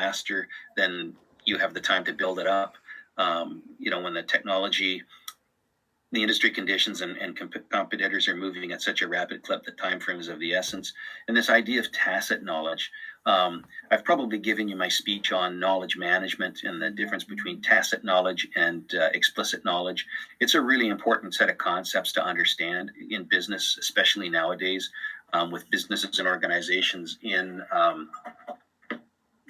faster than you have the time to build it up. When the industry conditions and competitors are moving at such a rapid clip, the time frame is of the essence. And this idea of tacit knowledge, I've probably given you my speech on knowledge management and the difference between tacit knowledge and explicit knowledge. It's a really important set of concepts to understand in business, especially nowadays, with businesses and organizations in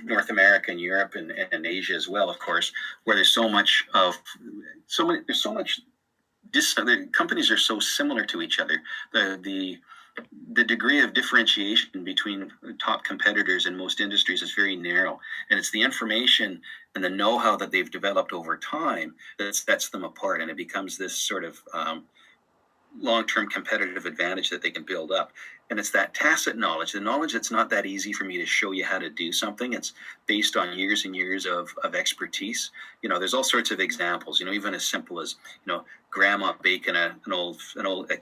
North America and Europe and Asia as well, of course, where there's the companies are so similar to each other. The degree of differentiation between top competitors in most industries is very narrow, and it's the information and the know-how that they've developed over time that sets them apart, and it becomes this sort of long-term competitive advantage that they can build up. And it's that tacit knowledge, the knowledge that's not that easy for me to show you how to do something. It's based on years and years of expertise. There's all sorts of examples, even as simple as, grandma baking a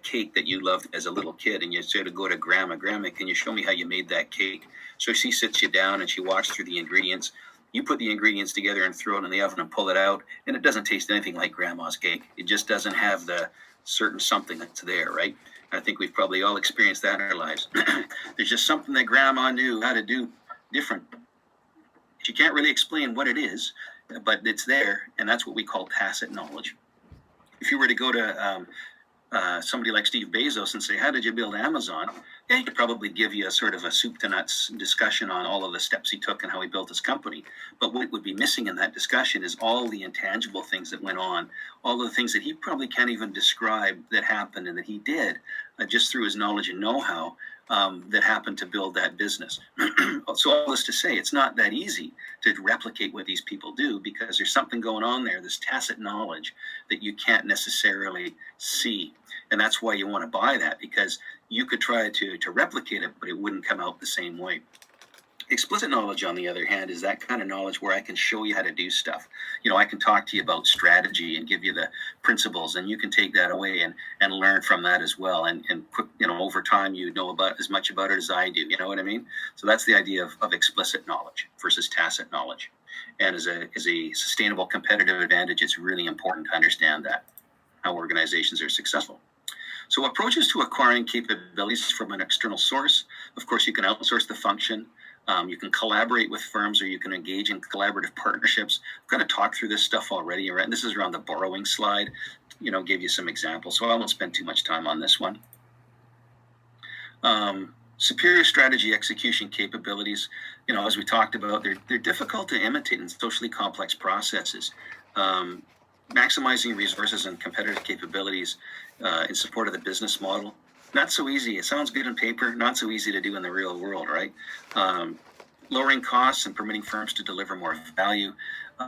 cake that you loved as a little kid, and you sort of go to grandma, can you show me how you made that cake? So she sits you down and she walks through the ingredients. You put the ingredients together and throw it in the oven and pull it out, and it doesn't taste anything like grandma's cake. It just doesn't have the certain something that's there, right? I think we've probably all experienced that in our lives. There's just something that grandma knew how to do different. She can't really explain what it is, but it's there, and that's what we call tacit knowledge. If you were to go to somebody like Steve Bezos and say, how did you build Amazon? Yeah, he could probably give you a sort of a soup to nuts discussion on all of the steps he took and how he built his company. But what would be missing in that discussion is all the intangible things that went on, all the things that he probably can't even describe that happened and that he did just through his knowledge and know-how that happened to build that business. So all this to say, it's not that easy to replicate what these people do, because there's something going on there, this tacit knowledge that you can't necessarily see. And that's why you want to buy that, because you could try to replicate it, but it wouldn't come out the same way. Explicit knowledge, on the other hand, is that kind of knowledge where I can show you how to do stuff. I can talk to you about strategy and give you the principles, and you can take that away and learn from that as well. And over time, you know about as much about it as I do. You know what I mean? So that's the idea of explicit knowledge versus tacit knowledge. And as a sustainable competitive advantage, it's really important to understand that, how organizations are successful. So approaches to acquiring capabilities from an external source. Of course, you can outsource the function. You can collaborate with firms, or you can engage in collaborative partnerships. I've kind of talked through this stuff already, right? And this is around the borrowing slide, gave you some examples. So I won't spend too much time on this one. Superior strategy execution capabilities, as we talked about, they're difficult to imitate in socially complex processes. Maximizing resources and competitive capabilities in support of the business model. Not so easy. It sounds good on paper, not so easy to do in the real world, right? Lowering costs and permitting firms to deliver more value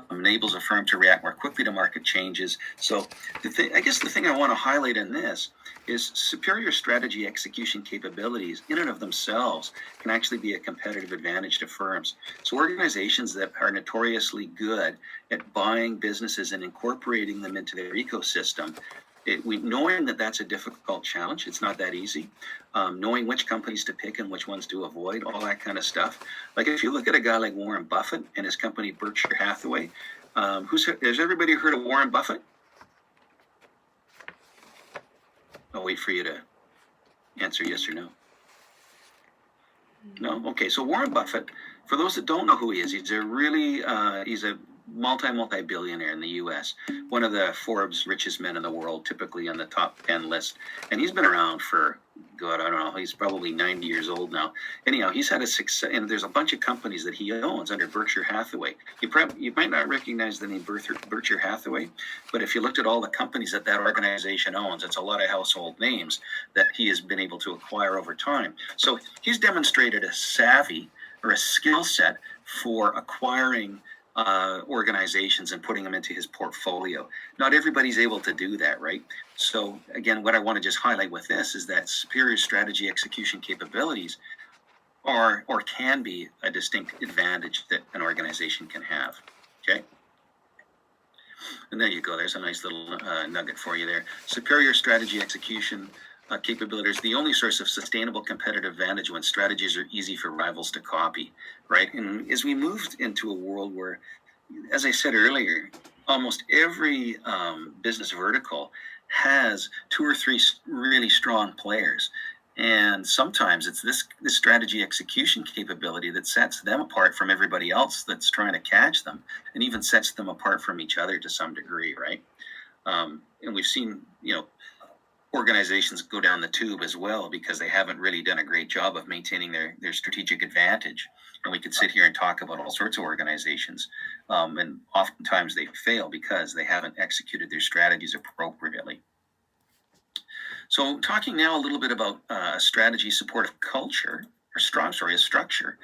enables a firm to react more quickly to market changes. So I guess the thing I want to highlight in this is superior strategy execution capabilities in and of themselves can actually be a competitive advantage to firms. So organizations that are notoriously good at buying businesses and incorporating them into their ecosystem, knowing that that's a difficult challenge, it's not that easy. Knowing which companies to pick and which ones to avoid, all that kind of stuff. Like if you look at a guy like Warren Buffett and his company Berkshire Hathaway, has everybody heard of Warren Buffett? I'll wait for you to answer yes or no. No? Okay, so Warren Buffett, for those that don't know who he is, he's a multi-billionaire in the U.S., one of the Forbes richest men in the world, typically on the top 10 list. And he's been around for, God, I don't know, he's probably 90 years old now. Anyhow, he's had a success, and there's a bunch of companies that he owns under Berkshire Hathaway. You might not recognize the name Berkshire Hathaway, but if you looked at all the companies that organization owns, it's a lot of household names that he has been able to acquire over time. So he's demonstrated a savvy or a skill set for acquiring organizations and putting them into his portfolio. Not everybody's able to do that, right? So again, what I want to just highlight with this is that superior strategy execution capabilities are or can be a distinct advantage that an organization can have. Okay. And there you go. There's a nice little nugget for you there. Superior strategy execution capability is the only source of sustainable competitive advantage when strategies are easy for rivals to copy, right? And as we moved into a world where, as I said earlier, almost every business vertical has 2 or 3 really strong players. And sometimes it's this strategy execution capability that sets them apart from everybody else that's trying to catch them, and even sets them apart from each other to some degree, right? And we've seen, organizations go down the tube as well because they haven't really done a great job of maintaining their strategic advantage. And we could sit here and talk about all sorts of organizations, and oftentimes they fail because they haven't executed their strategies appropriately. So talking now a little bit about strategy supportive culture, a structure.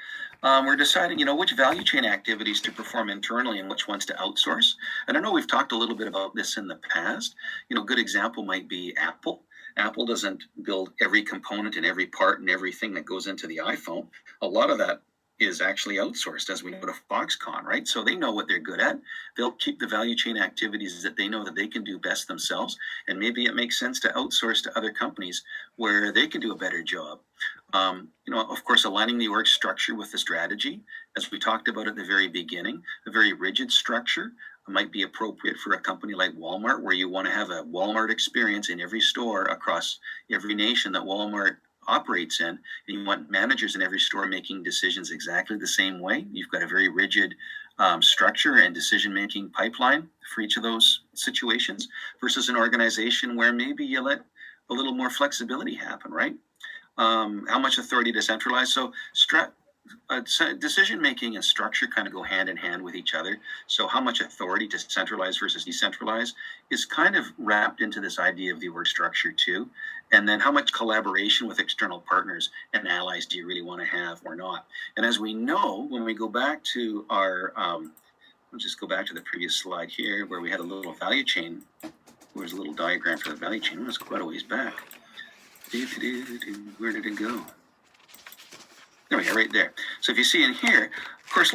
We're deciding, which value chain activities to perform internally and which ones to outsource. And I know we've talked a little bit about this in the past. A good example might be Apple. Apple doesn't build every component and every part and everything that goes into the iPhone. A lot of that is actually outsourced, as we know, to Foxconn, right? So they know what they're good at. They'll keep the value chain activities that they know that they can do best themselves. And maybe it makes sense to outsource to other companies where they can do a better job. Of course, aligning the org structure with the strategy, as we talked about at the very beginning, a very rigid structure might be appropriate for a company like Walmart, where you want to have a Walmart experience in every store across every nation that Walmart operates in, and you want managers in every store making decisions exactly the same way. You've got a very rigid structure and decision-making pipeline for each of those situations, versus an organization where maybe you let a little more flexibility happen, right? How much authority to centralize? So decision-making and structure kind of go hand in hand with each other. So how much authority to centralize versus decentralize is kind of wrapped into this idea of the org structure too. And then how much collaboration with external partners and allies do you really want to have or not? And as we know, when we go back to our, let's just go back to the previous slide here where we had a little value chain. There's a little diagram for the value chain. Let's go quite a ways back. Where did it go? There we go, right there. So if you see in here, of course,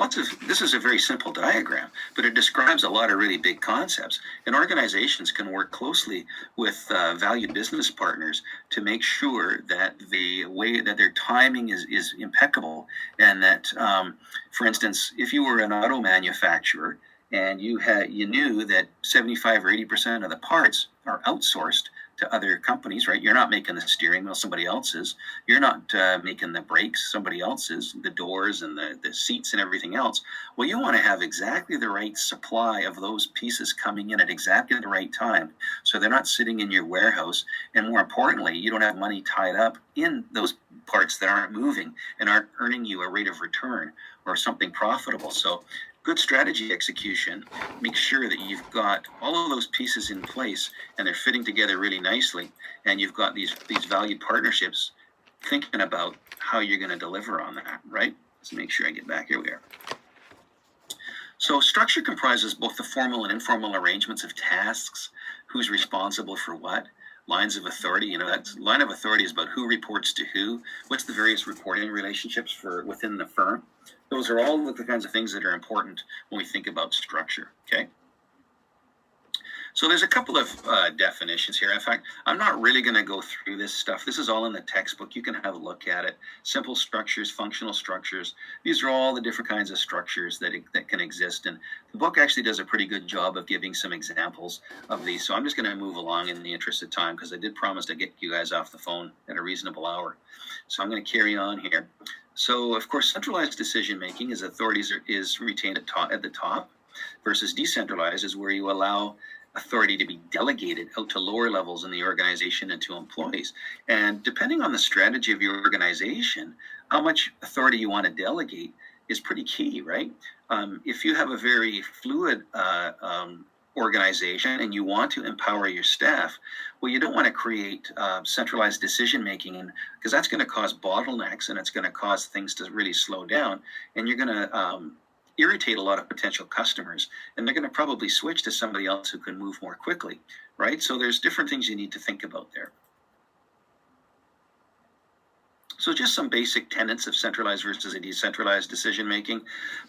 this is a very simple diagram, but it describes a lot of really big concepts. And organizations can work closely with valued business partners to make sure that the way that their timing is impeccable. And that, for instance, if you were an auto manufacturer and you knew that 75 or 80% of the parts are outsourced to other companies, right? You're not making the steering wheel, somebody else is. You're not making the brakes, somebody else is. The doors and the seats and everything else. Well, you want to have exactly the right supply of those pieces coming in at exactly the right time, so they're not sitting in your warehouse. And more importantly, you don't have money tied up in those parts that aren't moving and aren't earning you a rate of return or something profitable. So good strategy execution makes sure that you've got all of those pieces in place and they're fitting together really nicely. And you've got these valued partnerships thinking about how you're going to deliver on that, right? Let's make sure I get back. Here we are. So structure comprises both the formal and informal arrangements of tasks, who's responsible for what, lines of authority. That line of authority is about who reports to who, what's the various reporting relationships for within the firm. Those are all the kinds of things that are important when we think about structure, okay? So there's a couple of definitions here. In fact, I'm not really going to go through this stuff. This is all in the textbook. You can have a look at it. Simple structures, functional structures. These are all the different kinds of structures that can exist. And the book actually does a pretty good job of giving some examples of these. So I'm just going to move along in the interest of time because I did promise to get you guys off the phone at a reasonable hour. So I'm going to carry on here. So, of course, centralized decision-making is authorities is retained at the top versus decentralized is where you allow authority to be delegated out to lower levels in the organization and to employees. And depending on the strategy of your organization, how much authority you want to delegate is pretty key, right? If you have a very fluid organization and you want to empower your staff, well, you don't want to create centralized decision-making, because that's going to cause bottlenecks and it's going to cause things to really slow down, and you're going to irritate a lot of potential customers, and they're going to probably switch to somebody else who can move more quickly, right? So there's different things you need to think about there. So just some basic tenets of centralized versus a decentralized decision-making.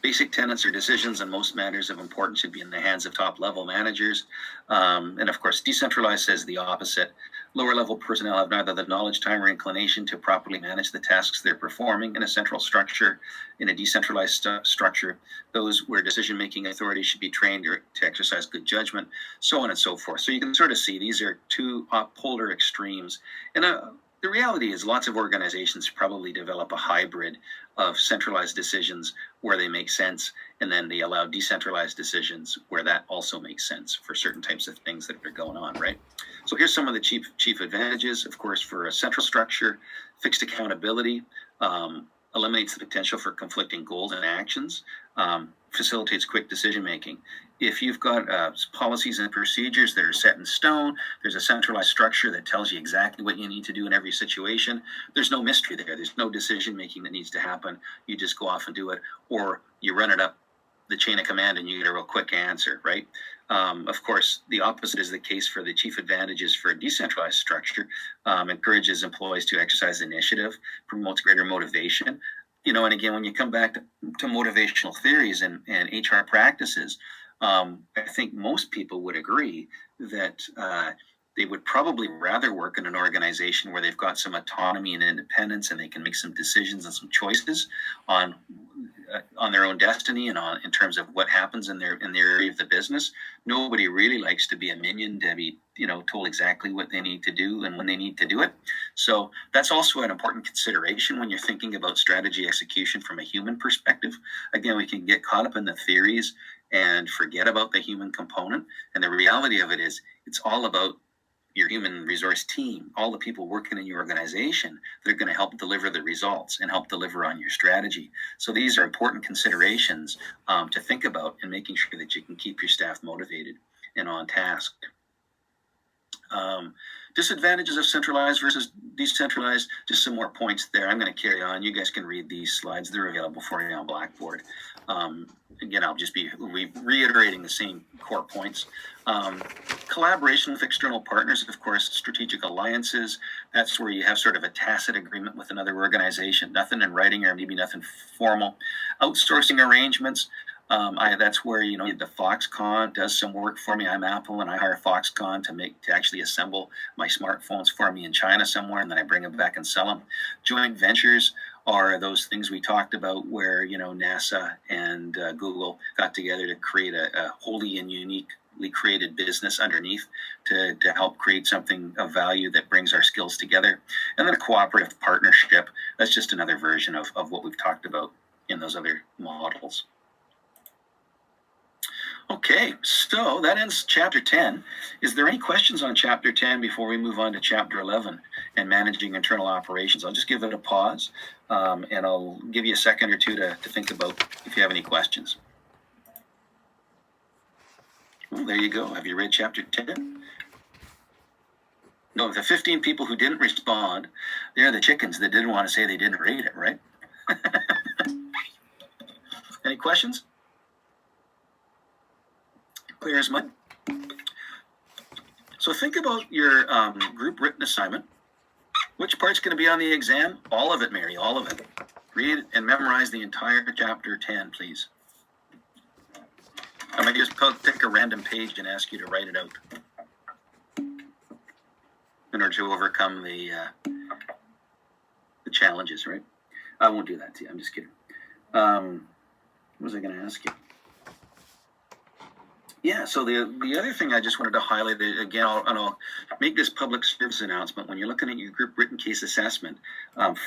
Basic tenets are decisions on most matters of importance should be in the hands of top-level managers. And of course, decentralized says the opposite. Lower level personnel have neither the knowledge, time, or inclination to properly manage the tasks they're performing in a central structure. In a decentralized structure, those where decision-making authority should be trained to exercise good judgment, so on and so forth. So you can sort of see these are two polar extremes. And the reality is lots of organizations probably develop a hybrid of centralized decisions where they make sense, and then they allow decentralized decisions where that also makes sense for certain types of things that are going on, right? So here's some of the chief advantages. Of course, for a central structure, fixed accountability, eliminates the potential for conflicting goals and actions, facilitates quick decision making. If you've got policies and procedures that are set in stone, there's a centralized structure that tells you exactly what you need to do in every situation. There's no mystery there. There's no decision making that needs to happen. You just go off and do it, or you run it up the chain of command and you get a real quick answer, right? Of course, the opposite is the case for the chief advantages for a decentralized structure. Encourages employees to exercise initiative, promotes greater motivation. And again, when you come back to motivational theories and HR practices, I think most people would agree that they would probably rather work in an organization where they've got some autonomy and independence and they can make some decisions and some choices on their own destiny and in terms of what happens in their area of the business. Nobody really likes to be a minion, to be told exactly what they need to do and when they need to do it. So that's also an important consideration when you're thinking about strategy execution from a human perspective. Again, we can get caught up in the theories and forget about the human component. And the reality of it is it's all about your human resource team, all the people working in your organization that are going to help deliver the results and help deliver on your strategy. So these are important considerations to think about in making sure that you can keep your staff motivated and on task. Disadvantages of centralized versus decentralized, just some more points there. I'm going to carry on. You guys can read these slides. They're available for you on Blackboard. Again, I'll just be reiterating the same core points. Collaboration with external partners, of course, strategic alliances. That's where you have sort of a tacit agreement with another organization, nothing in writing or maybe nothing formal. Outsourcing arrangements. That's where the Foxconn does some work for me. I'm Apple, and I hire Foxconn to actually assemble my smartphones for me in China somewhere, and then I bring them back and sell them. Joint ventures are those things we talked about where NASA and Google got together to create a wholly and uniquely created business underneath to help create something of value that brings our skills together. And then a cooperative partnership. That's just another version of what we've talked about in those other models. Okay, so that ends Chapter 10. Is there any questions on Chapter 10 before we move on to Chapter 11 and managing internal operations? I'll just give it a pause, and I'll give you a second or two to think about if you have any questions. Well, there you go. Have you read Chapter 10? No, the 15 people who didn't respond, they're the chickens that didn't want to say they didn't read it, right? Any questions? Clear as mud. So think about your group written assignment. Which part's going to be on the exam? All of it, Mary, all of it. Read and memorize the entire Chapter 10, please. I might just pick a random page and ask you to write it out in order to overcome the challenges, right? I won't do that to you. I'm just kidding. What was I going to ask you? Yeah, so the other thing I just wanted to highlight, again, I'll make this public service announcement. When you're looking at your group written case assessment,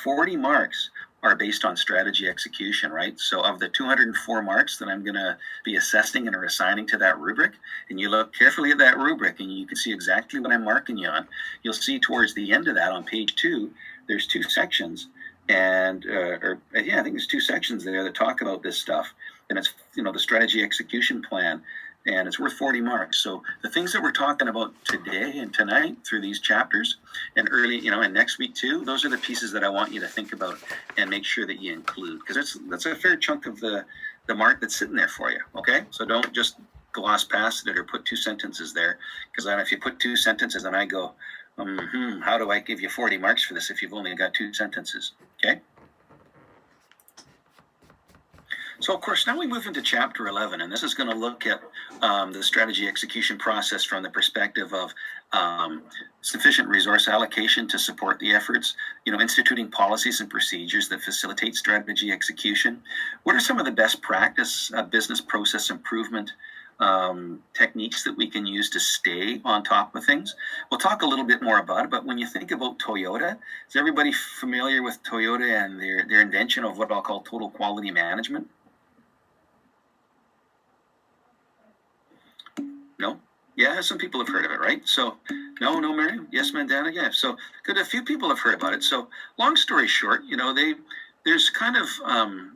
40 marks are based on strategy execution, right? So of the 204 marks that I'm going to be assessing and or assigning to that rubric, and you look carefully at that rubric and you can see exactly what I'm marking you on, you'll see towards the end of that on page 2, there's 2 sections. And I think there's 2 sections there that talk about this stuff. And it's, the strategy execution plan. And it's worth 40 marks. So the things that we're talking about today and tonight through these chapters and early, and next week too, those are the pieces that I want you to think about and make sure that you include, because that's a fair chunk of the mark that's sitting there for you. Okay, so don't just gloss past it or put 2 sentences there, because then if you put 2 sentences and I go, how do I give you 40 marks for this if you've only got 2 sentences? Okay. So, of course, now we move into Chapter 11, and this is going to look at the strategy execution process from the perspective of sufficient resource allocation to support the efforts, instituting policies and procedures that facilitate strategy execution. What are some of the best practice business process improvement techniques that we can use to stay on top of things? We'll talk a little bit more about it, but when you think about Toyota, is everybody familiar with Toyota and their invention of what I'll call total quality management? No? Yeah, some people have heard of it, right? So, no, Mary? Yes, Mandana? Yeah. So, good. A few people have heard about it. So, long story short, there's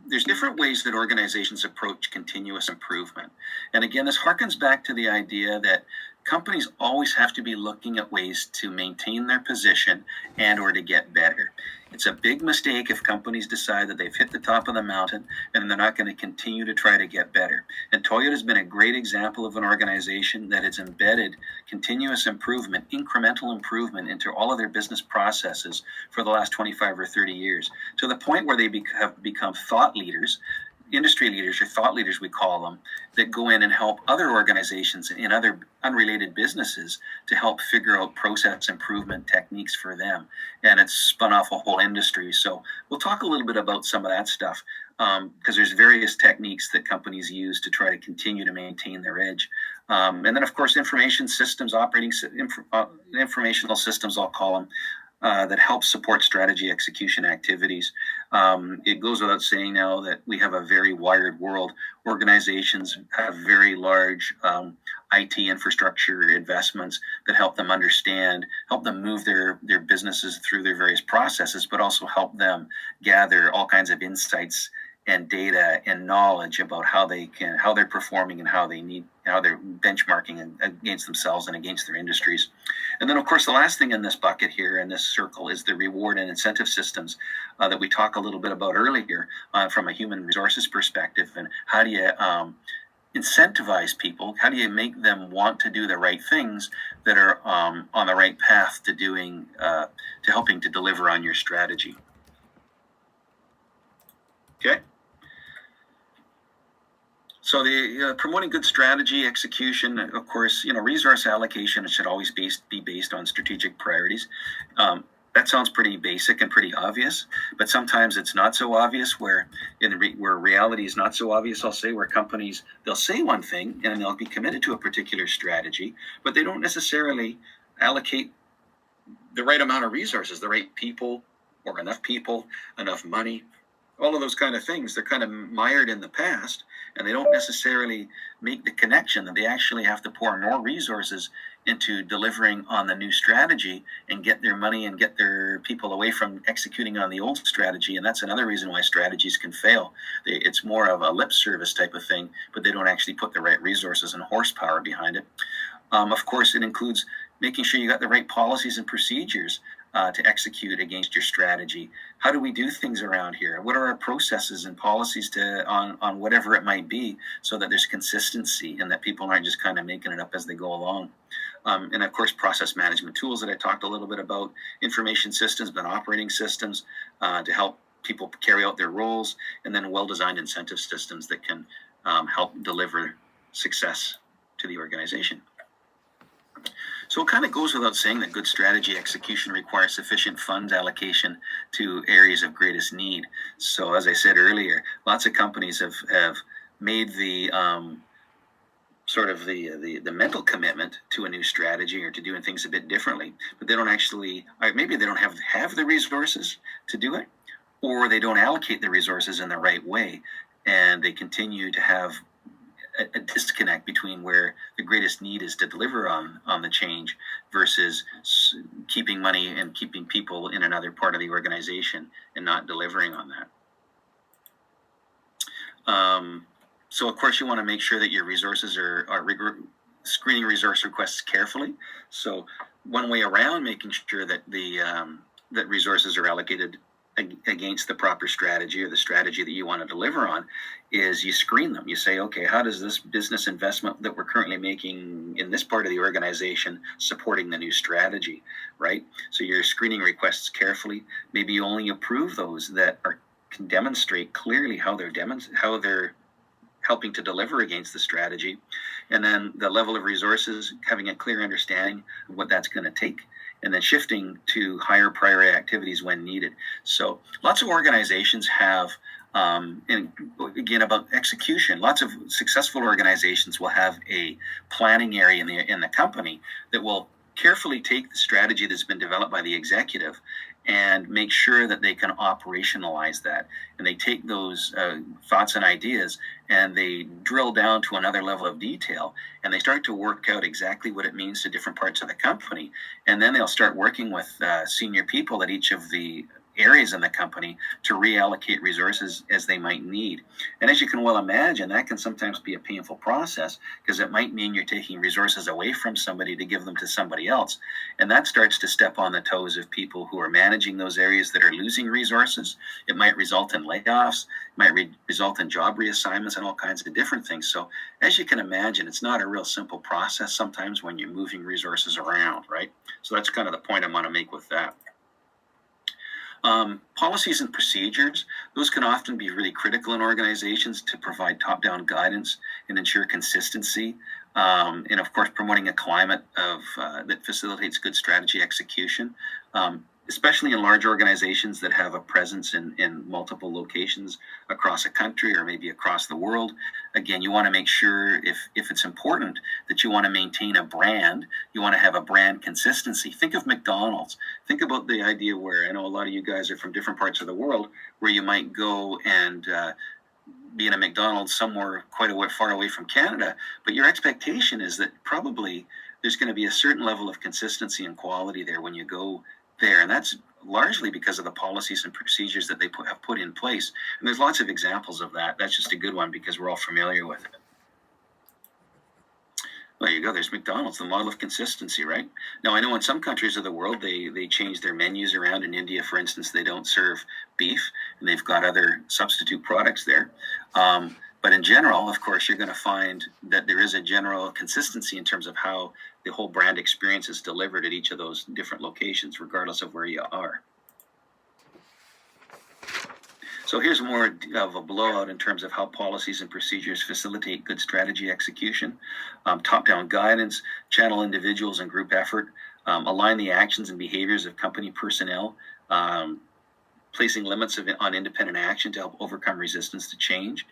there's different ways that organizations approach continuous improvement. And again, this harkens back to the idea that companies always have to be looking at ways to maintain their position and or to get better. It's a big mistake if companies decide that they've hit the top of the mountain and they're not going to continue to try to get better. And Toyota has been a great example of an organization that has embedded continuous improvement, incremental improvement into all of their business processes for the last 25 or 30 years, to the point where they have become thought leaders, industry leaders, or thought leaders we call them, that go in and help other organizations in other unrelated businesses to help figure out process improvement techniques for them. And it's spun off a whole industry. So we'll talk a little bit about some of that stuff, because there's various techniques that companies use to try to continue to maintain their edge. And then, of course, information systems, informational systems, I'll call them, that help support strategy execution activities. It goes without saying now that we have a very wired world. Organizations have very large IT infrastructure investments that help them understand, help them move their businesses through their various processes, but also help them gather all kinds of insights and data and knowledge about how they're performing and how they're benchmarking against themselves and against their industries. And then, of course, the last thing in this bucket here, in this circle, is the reward and incentive systems that we talked a little bit about earlier from a human resources perspective. And how do you incentivize people? How do you make them want to do the right things that are on the right path to helping to deliver on your strategy? Okay. So the promoting good strategy execution, of course, resource allocation should always be based on strategic priorities. That sounds pretty basic and pretty obvious, but sometimes it's not so obvious. Where reality is not so obvious, I'll say, where companies, they'll say one thing and they'll be committed to a particular strategy, but they don't necessarily allocate the right amount of resources, the right people, or enough people, enough money. All of those kind of things, they're kind of mired in the past, and they don't necessarily make the connection that they actually have to pour more resources into delivering on the new strategy and get their money and get their people away from executing on the old strategy. And that's another reason why strategies can fail. It's more of a lip service type of thing, but they don't actually put the right resources and horsepower behind it. Of course, it includes making sure you got the right policies and procedures to execute against your strategy. How do we do things around here? What are our processes and policies on whatever it might be, so that there's consistency and that people aren't just kind of making it up as they go along? And of course, process management tools that I talked a little bit about, information systems and operating systems to help people carry out their roles, and then well-designed incentive systems that can help deliver success to the organization. So it kind of goes without saying that good strategy execution requires sufficient funds allocation to areas of greatest need. So as I said earlier, lots of companies have made the the mental commitment to a new strategy or to doing things a bit differently, but they don't actually, maybe they don't have the resources to do it, or they don't allocate the resources in the right way, and they continue to have a disconnect between where the greatest need is to deliver on the change versus keeping money and keeping people in another part of the organization and not delivering on that. So of course you want to make sure that your resources are screening resource requests carefully. So one way around making sure that that resources are allocated against the proper strategy or the strategy that you want to deliver on is you screen them. You say, okay, how does this business investment that we're currently making in this part of the organization supporting the new strategy, right? So you're screening requests carefully. Maybe you only approve those that are can demonstrate clearly how they're helping to deliver against the strategy, and then the level of resources, having a clear understanding of what that's going to take, and then shifting to higher priority activities when needed. So lots of organizations have, and again about execution, lots of successful organizations will have a planning area in the company that will carefully take the strategy that's been developed by the executive and make sure that they can operationalize that. And they take those thoughts and ideas and they drill down to another level of detail, and they start to work out exactly what it means to different parts of the company. And then they'll start working with senior people at each of the areas in the company to reallocate resources as they might need. And as you can well imagine, that can sometimes be a painful process, because it might mean you're taking resources away from somebody to give them to somebody else. And that starts to step on the toes of people who are managing those areas that are losing resources. It might result in layoffs, it might result in job reassignments and all kinds of different things. So as you can imagine, it's not a real simple process sometimes when you're moving resources around, right? So that's kind of the point I want to make with that. Policies and procedures, those can often be really critical in organizations to provide top-down guidance and ensure consistency, and of course promoting a climate of that facilitates good strategy execution, especially in large organizations that have a presence in multiple locations across a country or maybe across the world. Again, you want to make sure, if it's important, that you want to maintain a brand, you want to have a brand consistency. Think of McDonald's. Think about the idea where, I know a lot of you guys are from different parts of the world, where you might go and be in a McDonald's somewhere quite far away from Canada, but your expectation is that probably there's going to be a certain level of consistency and quality there when you go there. And that's largely because of the policies and procedures that they have put in place. And there's lots of examples of that. That's just a good one because we're all familiar with it. There you go. There's McDonald's, the model of consistency, right? Now, I know in some countries of the world, they change their menus around. In India, for instance, they don't serve beef, and they've got other substitute products there. But in general, of course, you're going to find that there is a general consistency in terms of how the whole brand experience is delivered at each of those different locations, regardless of where you are. So here's more of a blowout in terms of how policies and procedures facilitate good strategy execution. Top-down guidance, channel individuals and group effort, align the actions and behaviors of company personnel, placing limits on independent action to help overcome resistance to change.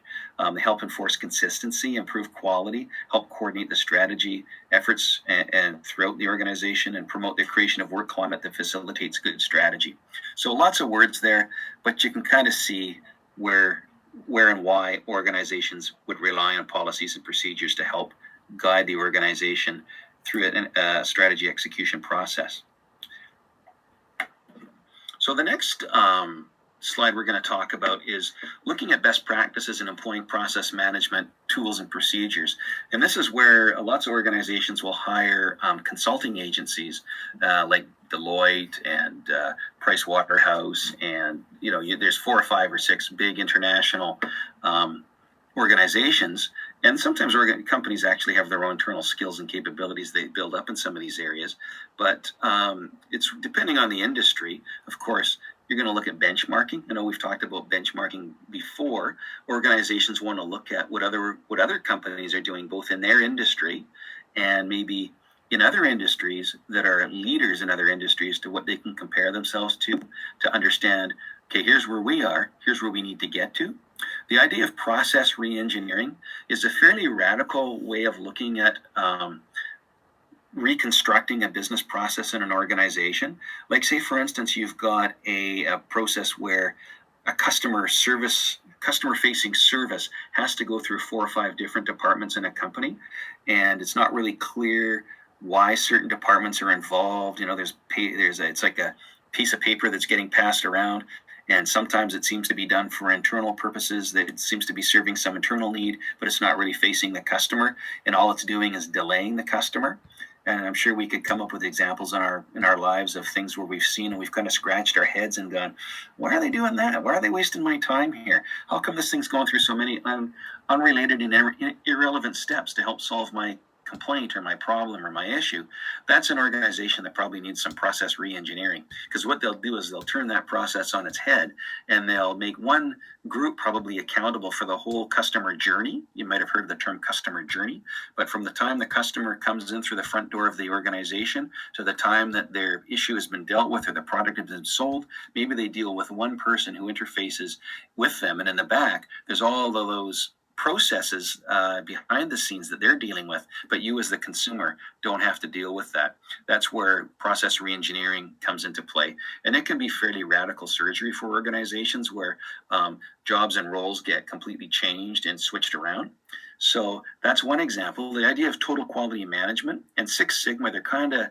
They help enforce consistency, improve quality, help coordinate the strategy efforts and throughout the organization, and promote the creation of work climate that facilitates good strategy. So lots of words there, but you can kind of see where and why organizations would rely on policies and procedures to help guide the organization through a strategy execution process. So the next slide we're going to talk about is looking at best practices in employing process management tools and procedures. And this is where lots of organizations will hire consulting agencies like Deloitte and Price Waterhouse, and there's 4 or 5 or 6 big international organizations. And sometimes companies actually have their own internal skills and capabilities they build up in some of these areas. But it's depending on the industry. Of course, you're going to look at benchmarking. I know we've talked about benchmarking before. Organizations want to look at what other companies are doing, both in their industry and maybe in other industries that are leaders in other industries, to what they can compare themselves to understand, okay, here's where we are, here's where we need to get to. The idea of process re-engineering is a fairly radical way of looking at reconstructing a business process in an organization. Like, say, for instance, you've got a process where a customer-facing service has to go through 4 or 5 different departments in a company, and it's not really clear why certain departments are involved. It's like a piece of paper that's getting passed around. And sometimes it seems to be done for internal purposes, that it seems to be serving some internal need, but it's not really facing the customer. And all it's doing is delaying the customer. And I'm sure we could come up with examples in our lives of things where we've seen and we've kind of scratched our heads and gone, why are they doing that? Why are they wasting my time here? How come this thing's going through so many unrelated and irrelevant steps to help solve my complaint or my problem or my issue, that's an organization that probably needs some process re-engineering. Because what they'll do is they'll turn that process on its head, and they'll make one group probably accountable for the whole customer journey. You might have heard of the term customer journey, but from the time the customer comes in through the front door of the organization to the time that their issue has been dealt with or the product has been sold, maybe they deal with one person who interfaces with them. And in the back, there's all of those processes behind the scenes that they're dealing with, but you as the consumer don't have to deal with that. That's where process reengineering comes into play. And it can be fairly radical surgery for organizations where jobs and roles get completely changed and switched around. So that's one example. The idea of total quality management and Six Sigma, they're kind of,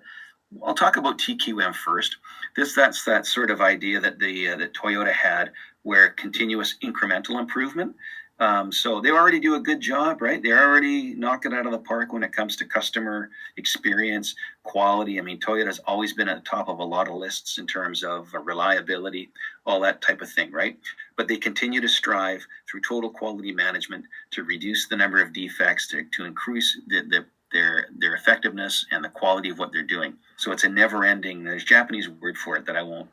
I'll talk about TQM first. That's that sort of idea that that Toyota had, where continuous incremental improvement. So they already do a good job, right? They already knock it out of the park when it comes to customer experience, quality. I mean, Toyota's always been at the top of a lot of lists in terms of reliability, all that type of thing, right? But they continue to strive through total quality management to reduce the number of defects, to increase their effectiveness and the quality of what they're doing. So it's a never-ending, there's a Japanese word for it that I won't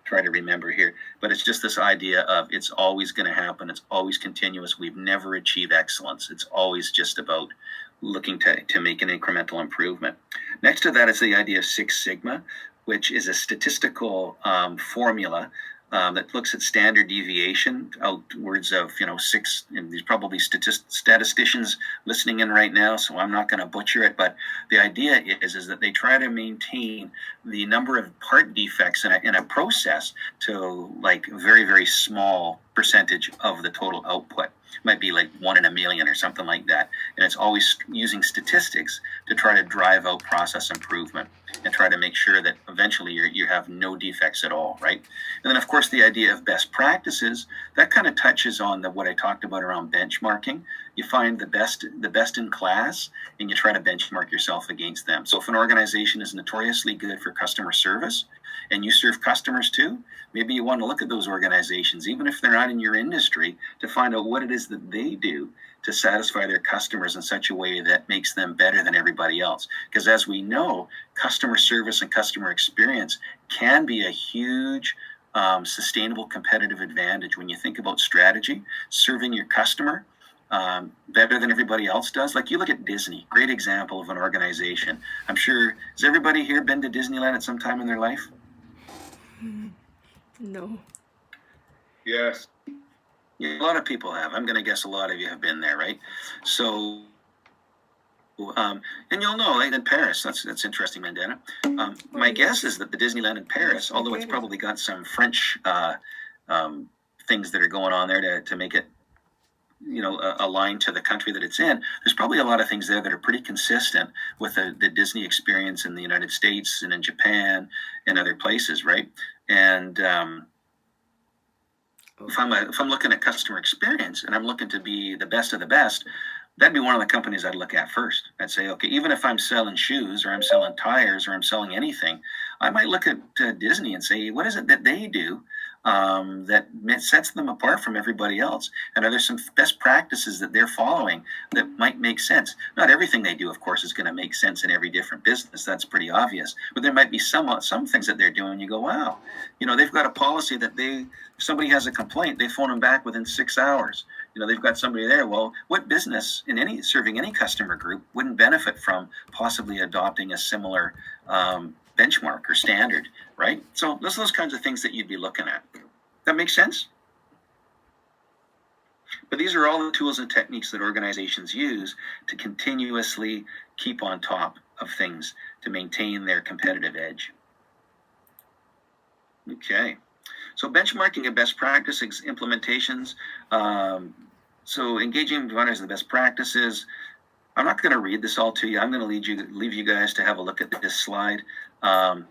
try to remember here, but it's just this idea of it's always going to happen. It's always continuous. We've never achieved excellence. It's always just about looking to make an incremental improvement. Next to that is the idea of Six Sigma, which is a statistical formula that looks at standard deviation outwards of, six, and there's probably statisticians listening in right now, so I'm not going to butcher it, but the idea is that they try to maintain the number of part defects in a process to like very, very small percentage of the total output. It might be like 1 in a million or something like that. And it's always using statistics to try to drive out process improvement and try to make sure that eventually you have no defects at all, right? And then, of course, the idea of best practices, that kind of touches on what I talked about around benchmarking. You find the best in class, and you try to benchmark yourself against them. So if an organization is notoriously good for customer service, and you serve customers too, maybe you want to look at those organizations, even if they're not in your industry, to find out what it is that they do to satisfy their customers in such a way that makes them better than everybody else. Because as we know, customer service and customer experience can be a huge sustainable competitive advantage when you think about strategy, serving your customer better than everybody else does. Like you look at Disney, great example of an organization. I'm sure, has everybody here been to Disneyland at some time in their life? No. Yes. Yeah, a lot of people have. I'm going to guess a lot of you have been there, right? So, and you'll know, like in Paris, that's interesting, Mandana. My guess is that the Disneyland in Paris, although it's probably got some French things that are going on there to make it, aligned to the country that it's in, there's probably a lot of things there that are pretty consistent with the Disney experience in the United States and in Japan and other places, right? And if I'm looking at customer experience and I'm looking to be the best of the best, that'd be one of the companies I'd look at first. I'd say, okay, even if I'm selling shoes or I'm selling tires or I'm selling anything, I might look at Disney and say, what is it that they do that sets them apart from everybody else? And are there some best practices that they're following that might make sense? Not everything they do, of course, is going to make sense in every different business. That's pretty obvious. But there might be some things that they're doing. You go, wow, they've got a policy that if somebody has a complaint, they phone them back within 6 hours. They've got somebody there. Well, what business serving any customer group wouldn't benefit from possibly adopting a similar benchmark or standard, right? So those kinds of things that you'd be looking at. That makes sense? But these are all the tools and techniques that organizations use to continuously keep on top of things to maintain their competitive edge. Okay. So benchmarking and best practice implementations. So engaging runners in the best practices. I'm not going to read this all to you. I'm going to leave you guys to have a look at this slide.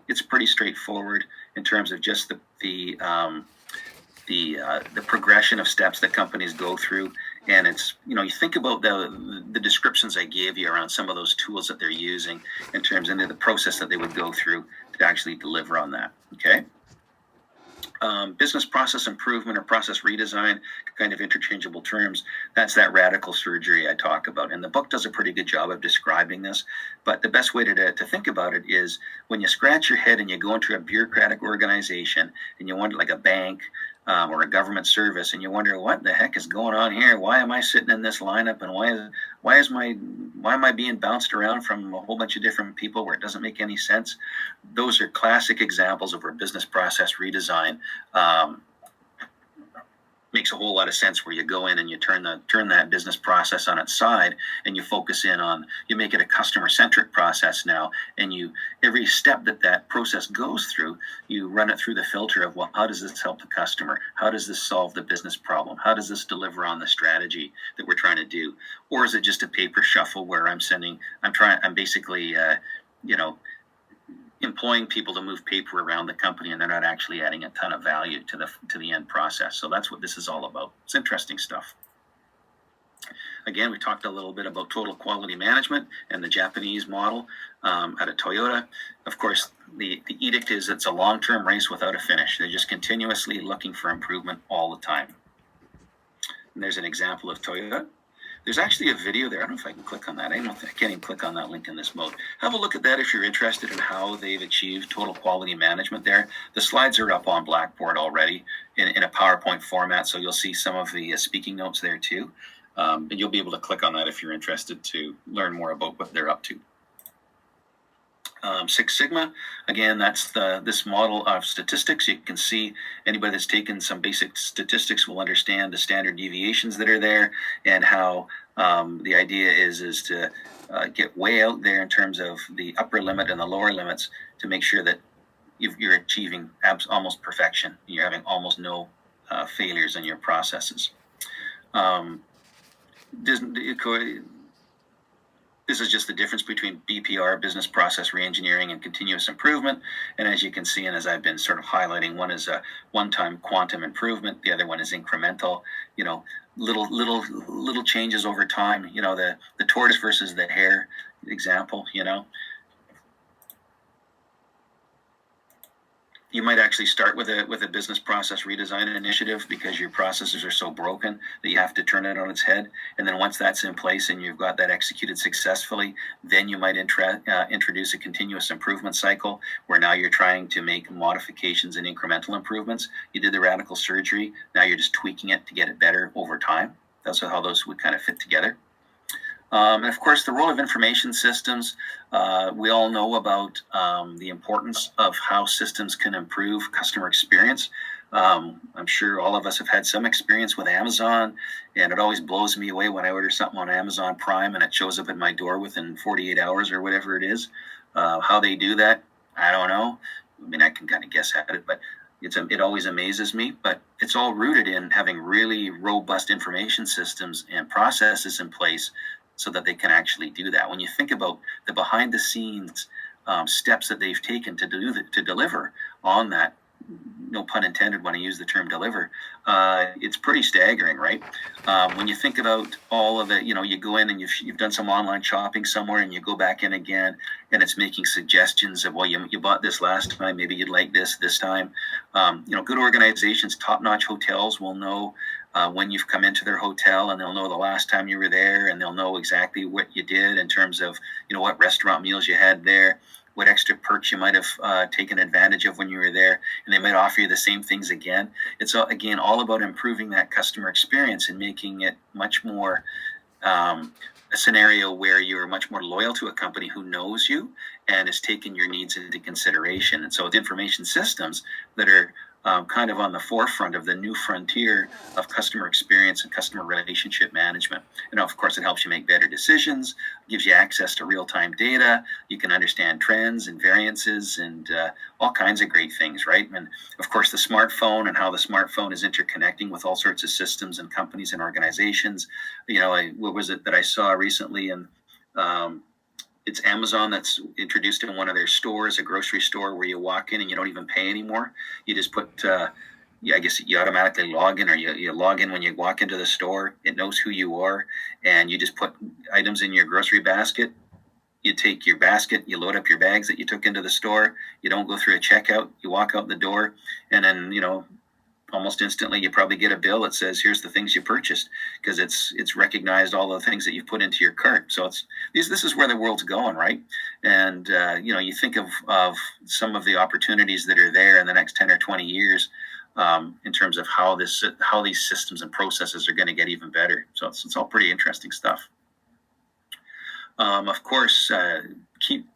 It's pretty straightforward in terms of just the progression of steps that companies go through. And it's, you think about the descriptions I gave you around some of those tools that they're using in terms of the process that they would go through to actually deliver on that. Okay. business process improvement or process redesign, kind of interchangeable terms. That's that radical surgery I talk about. And the book does a pretty good job of describing this. But the best way to think about it is when you scratch your head and you go into a bureaucratic organization and you wonder, like a bank or a government service, and you wonder what the heck is going on here? Why am I sitting in this lineup, and why am I being bounced around from a whole bunch of different people where it doesn't make any sense? Those are classic examples of where business process redesign makes a whole lot of sense, where you go in and you turn that business process on its side, and you focus in on, you make it a customer-centric process now, and every step that process goes through, you run it through the filter of, well, how does this help the customer? How does this solve the business problem? How does this deliver on the strategy that we're trying to do? Or is it just a paper shuffle where I'm basically employing people to move paper around the company, and they're not actually adding a ton of value to the end process? So that's what this is all about. It's interesting stuff. Again, we talked a little bit about total quality management and the Japanese model at a Toyota. Of course, the edict is it's a long-term race without a finish. They're just continuously looking for improvement all the time. And there's an example of Toyota. There's actually a video there. I don't know if I can click on that. I can't even click on that link in this mode. Have a look at that if you're interested in how they've achieved total quality management there. The slides are up on Blackboard already in a PowerPoint format, so you'll see some of the speaking notes there too. And you'll be able to click on that if you're interested to learn more about what they're up to. Six Sigma, again, that's this model of statistics. You can see anybody that's taken some basic statistics will understand the standard deviations that are there, and how the idea is to get way out there in terms of the upper limit and the lower limits to make sure that you're achieving almost perfection. You're having almost no failures in your processes. This is just the difference between BPR, business process reengineering, and continuous improvement. And as you can see, and as I've been sort of highlighting, one is a one-time quantum improvement. The other one is incremental, little changes over time. The tortoise versus the hare example, You might actually start with a business process redesign initiative because your processes are so broken that you have to turn it on its head. And then once that's in place and you've got that executed successfully, then you might introduce a continuous improvement cycle where now you're trying to make modifications and incremental improvements. You did the radical surgery. Now you're just tweaking it to get it better over time. That's how those would kind of fit together. And of course, the role of information systems. We all know about the importance of how systems can improve customer experience. I'm sure all of us have had some experience with Amazon, and it always blows me away when I order something on Amazon Prime and it shows up at my door within 48 hours or whatever it is. How they do that, I don't know. I mean, I can kind of guess at it, but it always amazes me. But it's all rooted in having really robust information systems and processes in place so that they can actually do that. When you think about the behind the scenes steps that they've taken to deliver on that, no pun intended when I use the term deliver, it's pretty staggering, right? When you think about all of it, you go in and you've done some online shopping somewhere, and you go back in again, and it's making suggestions of, well, you bought this last time, maybe you'd like this time. Good organizations, top-notch hotels will know when you've come into their hotel, and they'll know the last time you were there, and they'll know exactly what you did in terms of, what restaurant meals you had there, what extra perks you might have taken advantage of when you were there, and they might offer you the same things again. It's, again, all about improving that customer experience and making it much more a scenario where you're much more loyal to a company who knows you and is taking your needs into consideration. And so with information systems that are kind of on the forefront of the new frontier of customer experience and customer relationship management. And of course, it helps you make better decisions, gives you access to real-time data. You can understand trends and variances and all kinds of great things, right? And of course, the smartphone and how the smartphone is interconnecting with all sorts of systems and companies and organizations. What was it that I saw recently? And it's Amazon that's introduced in one of their stores, a grocery store, where you walk in and you don't even pay anymore. You just put, I guess you automatically log in, or you log in when you walk into the store. It knows who you are, and you just put items in your grocery basket. You take your basket, you load up your bags that you took into the store. You don't go through a checkout. You walk out the door, and then, almost instantly you probably get a bill that says, here's the things you purchased, because it's recognized all the things that you've put into your cart. So this is where the world's going, right? And you think of some of the opportunities that are there in the next 10 or 20 years, in terms of how these systems and processes are going to get even better. So it's all pretty interesting stuff. Of course,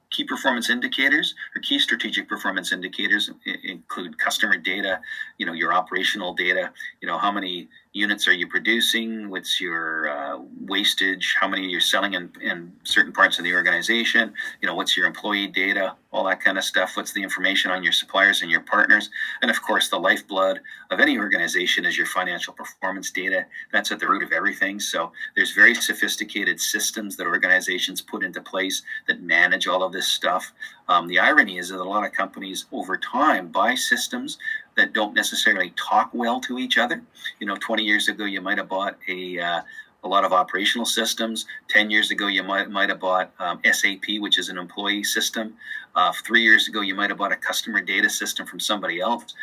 key performance indicators or key strategic performance indicators include customer data, your operational data, how many units are you producing, what's your wastage, how many you're selling in certain parts of the organization, what's your employee data, all that kind of stuff, what's the information on your suppliers and your partners, and of course the lifeblood of any organization is your financial performance data. That's at the root of everything. So there's very sophisticated systems that organizations put into place that manage all of this stuff. The irony is that a lot of companies over time buy systems that don't necessarily talk well to each other. 20 years ago, you might have bought a lot of operational systems. 10 years ago, you might have bought SAP, which is an employee system. 3 years ago, you might have bought a customer data system from somebody else.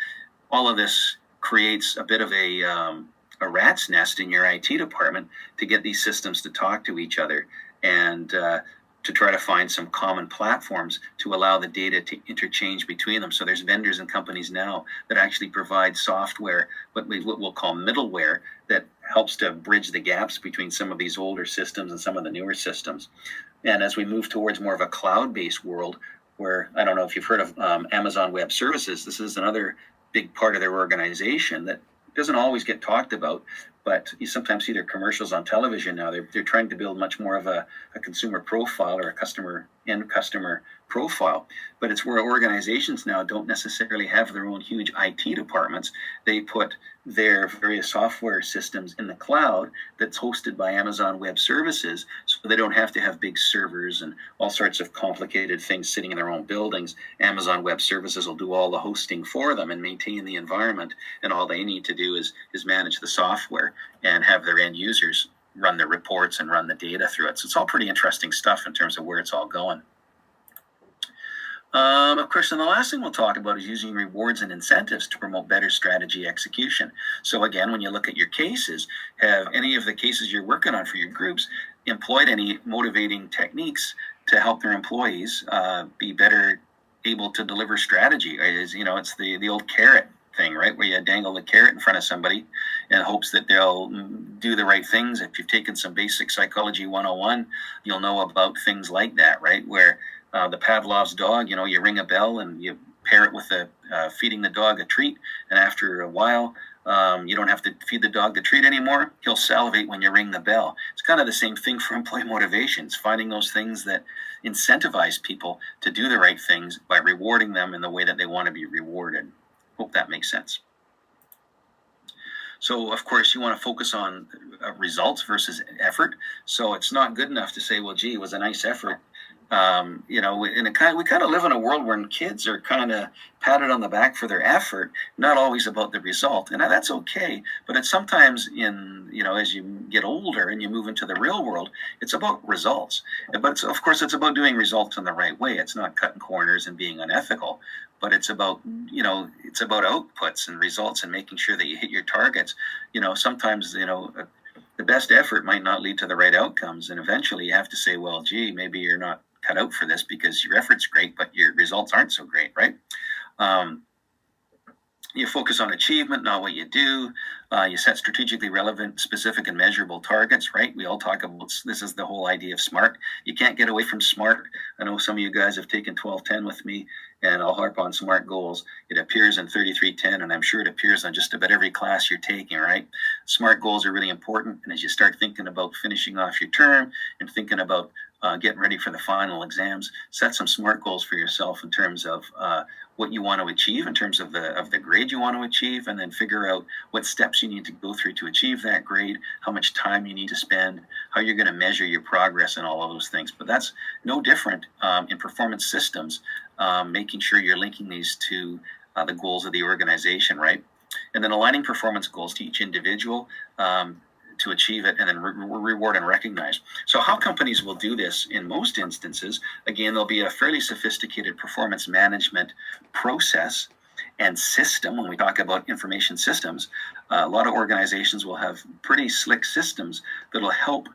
All of this creates a bit of a rat's nest in your IT department to get these systems to talk to each other and to try to find some common platforms to allow the data to interchange between them. So there's vendors and companies now that actually provide software, what we'll call middleware, that helps to bridge the gaps between some of these older systems and some of the newer systems. And as we move towards more of a cloud-based world, where, I don't know if you've heard of Amazon Web Services, this is another big part of their organization that doesn't always get talked about, but you sometimes see their commercials on television now. They're trying to build much more of a consumer profile or a customer profile. But it's where organizations now don't necessarily have their own huge IT departments. They put their various software systems in the cloud that's hosted by Amazon Web Services, so they don't have to have big servers and all sorts of complicated things sitting in their own buildings. Amazon Web Services will do all the hosting for them and maintain the environment, and all they need to do is manage the software and have their end users run the reports and run the data through it. So it's all pretty interesting stuff in terms of where it's all going. Of course, and the last thing we'll talk about is using rewards and incentives to promote better strategy execution. So again, when you look at your cases, have any of the cases you're working on for your groups employed any motivating techniques to help their employees be better able to deliver strategy? It's the old carrot thing, right? Where you dangle the carrot in front of somebody in hopes that they'll do the right things. If you've taken some basic psychology 101, you'll know about things like that, right? Where the Pavlov's dog, you ring a bell and you pair it with feeding the dog a treat. And after a while, you don't have to feed the dog the treat anymore. He'll salivate when you ring the bell. It's kind of the same thing for employee motivations, finding those things that incentivize people to do the right things by rewarding them in the way that they want to be rewarded. Hope that makes sense. So, of course, you want to focus on results versus effort. So it's not good enough to say, well, gee, it was a nice effort. And we kind of live in a world where kids are kind of patted on the back for their effort, not always about the result. And that's okay. But it's sometimes as you get older and you move into the real world, it's about results. But of course, it's about doing results in the right way. It's not cutting corners and being unethical. But it's about outputs and results and making sure that you hit your targets. Sometimes, the best effort might not lead to the right outcomes. And eventually you have to say, well, gee, maybe you're not cut out for this because your effort's great, but your results aren't so great, right? You focus on achievement, not what you do. You set strategically relevant, specific, and measurable targets, right? We all talk about, this is the whole idea of SMART. You can't get away from SMART. I know some of you guys have taken 12-10 with me, and I'll harp on SMART goals. It appears in 3310, and I'm sure it appears on just about every class you're taking, right? SMART goals are really important, and as you start thinking about finishing off your term and thinking about getting ready for the final exams, set some SMART goals for yourself in terms of what you want to achieve, in terms of the grade you want to achieve, and then figure out what steps you need to go through to achieve that grade, how much time you need to spend, how you're going to measure your progress, and all of those things. But that's no different in performance systems, making sure you're linking these to the goals of the organization, right? And then aligning performance goals to each individual to achieve it, and then reward and recognize. So how companies will do this in most instances, again, there'll be a fairly sophisticated performance management process, and system. When we talk about information systems, a lot of organizations will have pretty slick systems that'll help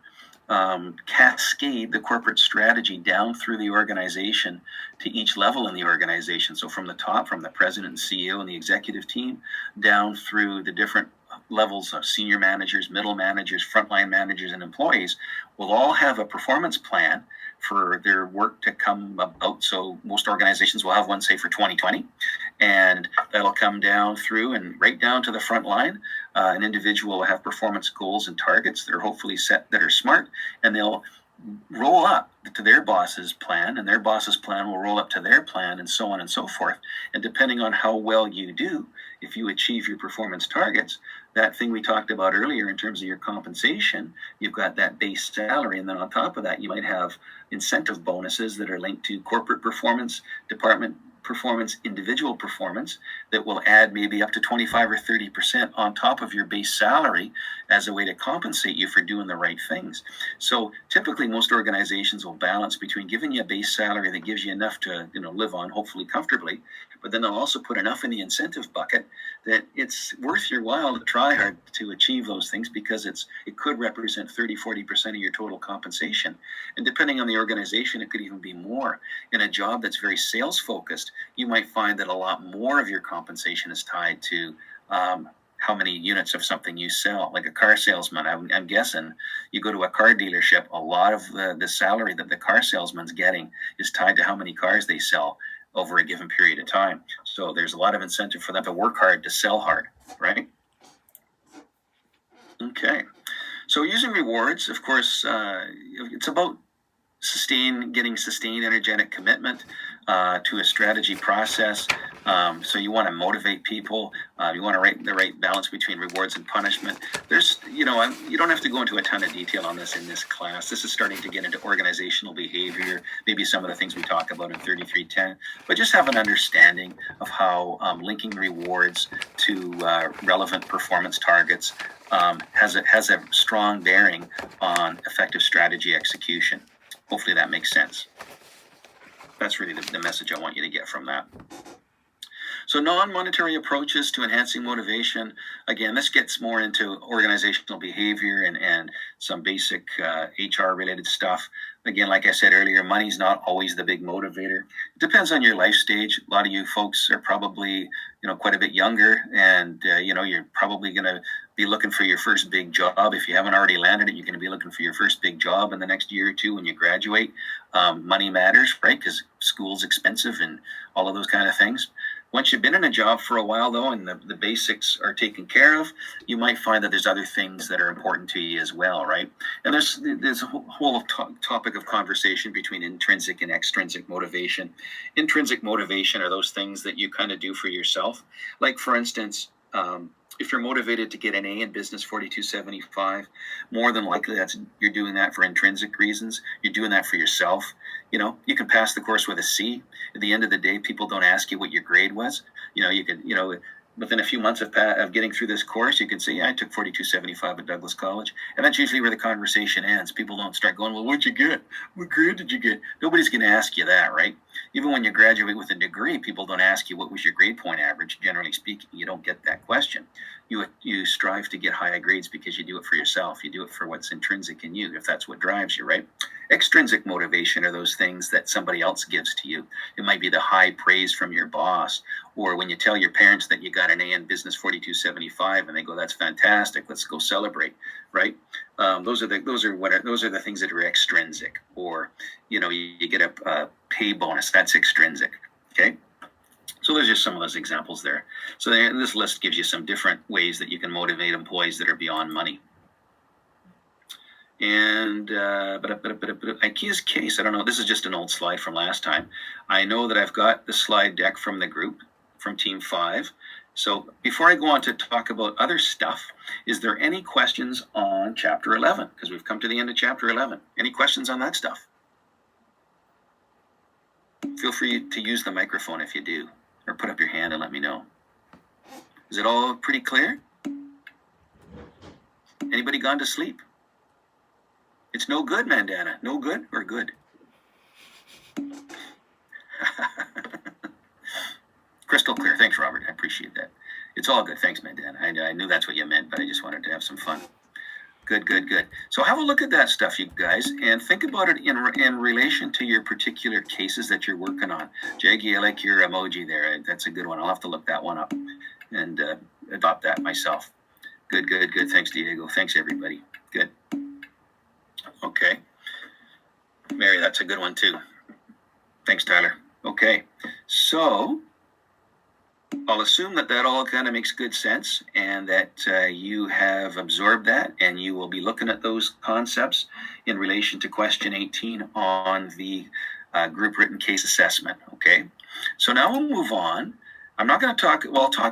cascade the corporate strategy down through the organization to each level in the organization. So from the top, from the president and CEO and the executive team, down through the different levels of senior managers, middle managers, frontline managers, and employees will all have a performance plan for their work to come about. So most organizations will have one, say, for 2020, and that'll come down through and right down to the front line. An individual will have performance goals and targets that are hopefully set, that are smart, and they'll roll up to their boss's plan, and their boss's plan will roll up to their plan, and so on and so forth. And depending on how well you do, if you achieve your performance targets, that thing we talked about earlier in terms of your compensation, you've got that base salary, and then on top of that, you might have incentive bonuses that are linked to corporate performance, department performance, individual performance, that will add maybe up to 25 or 30% on top of your base salary as a way to compensate you for doing the right things. So typically most organizations will balance between giving you a base salary that gives you enough to live on, hopefully comfortably, but then they'll also put enough in the incentive bucket that it's worth your while to try hard to achieve those things, because it could represent 30-40% of your total compensation. And depending on the organization, it could even be more. In a job that's very sales focused, you might find that a lot more of your compensation is tied to how many units of something you sell. Like a car salesman, I'm guessing you go to a car dealership, a lot of the salary that the car salesman's getting is tied to how many cars they sell over a given period of time. So there's a lot of incentive for them to work hard, to sell hard, right? Okay. So using rewards, of course, it's about getting sustained energetic commitment to a strategy process. So you want to motivate people. You want to write the right balance between rewards and punishment. You don't have to go into a ton of detail on this in this class. This is starting to get into organizational behavior, maybe some of the things we talk about in 3310, but just have an understanding of how linking rewards to relevant performance targets has a strong bearing on effective strategy execution. Hopefully that makes sense. That's really the message I want you to get from that. So non-monetary approaches to enhancing motivation. Again, this gets more into organizational behavior and some basic HR-related stuff. Again, like I said earlier, money's not always the big motivator. It depends on your life stage. A lot of you folks are probably, quite a bit younger, and you're probably going to be looking for your first big job. If you haven't already landed it, you're going to be looking for your first big job in the next year or two when you graduate. Money matters, right? Because school's expensive and all of those kind of things. Once you've been in a job for a while, though, and the basics are taken care of, you might find that there's other things that are important to you as well, right? And there's a whole topic of conversation between intrinsic and extrinsic motivation. Intrinsic motivation are those things that you kind of do for yourself. Like, for instance, if you're motivated to get an A in Business 4275, more than likely you're doing that for intrinsic reasons. You're doing that for yourself. You can pass the course with a C. At the end of the day, people don't ask you what your grade was. You could, within a few months of getting through this course, you can say, yeah, I took 4275 at Douglas College. And that's usually where the conversation ends. People don't start going, well, what'd you get? What grade did you get? Nobody's going to ask you that, right? Even when you graduate with a degree, people don't ask you what was your grade point average. Generally speaking, you don't get that question. You strive to get higher grades because you do it for yourself. You do it for what's intrinsic in you, if that's what drives you, right? Extrinsic motivation are those things that somebody else gives to you. It might be the high praise from your boss, or when you tell your parents that you got an A in Business 4275 and they go, that's fantastic, let's go celebrate, right? Those are the things that are extrinsic. Or you get a pay bonus, that's extrinsic. Okay. So there's just some of those examples there. So this list gives you some different ways that you can motivate employees that are beyond money. And IKEA's case, I don't know, this is just an old slide from last time. I know that I've got the slide deck from the group, from Team 5. So before I go on to talk about other stuff, is there any questions on Chapter 11? Because we've come to the end of Chapter 11. Any questions on that stuff? Feel free to use the microphone if you do, or put up your hand and let me know. Is it all pretty clear? Anybody gone to sleep? It's no good, Mandana. No good or good? Crystal clear. Thanks, Robert. I appreciate that. It's all good. Thanks, man, Dan. I knew that's what you meant, but I just wanted to have some fun. Good. So have a look at that stuff, you guys, and think about it in relation to your particular cases that you're working on. Jaggy, I like your emoji there. That's a good one. I'll have to look that one up and adopt that myself. Good. Thanks, Diego. Thanks, everybody. Good. Okay. Mary, that's a good one, too. Thanks, Tyler. Okay. So I'll assume that all kind of makes good sense and that you have absorbed that and you will be looking at those concepts in relation to question 18 on the group written case assessment. Okay. So now we'll move on. I'm not going to talk,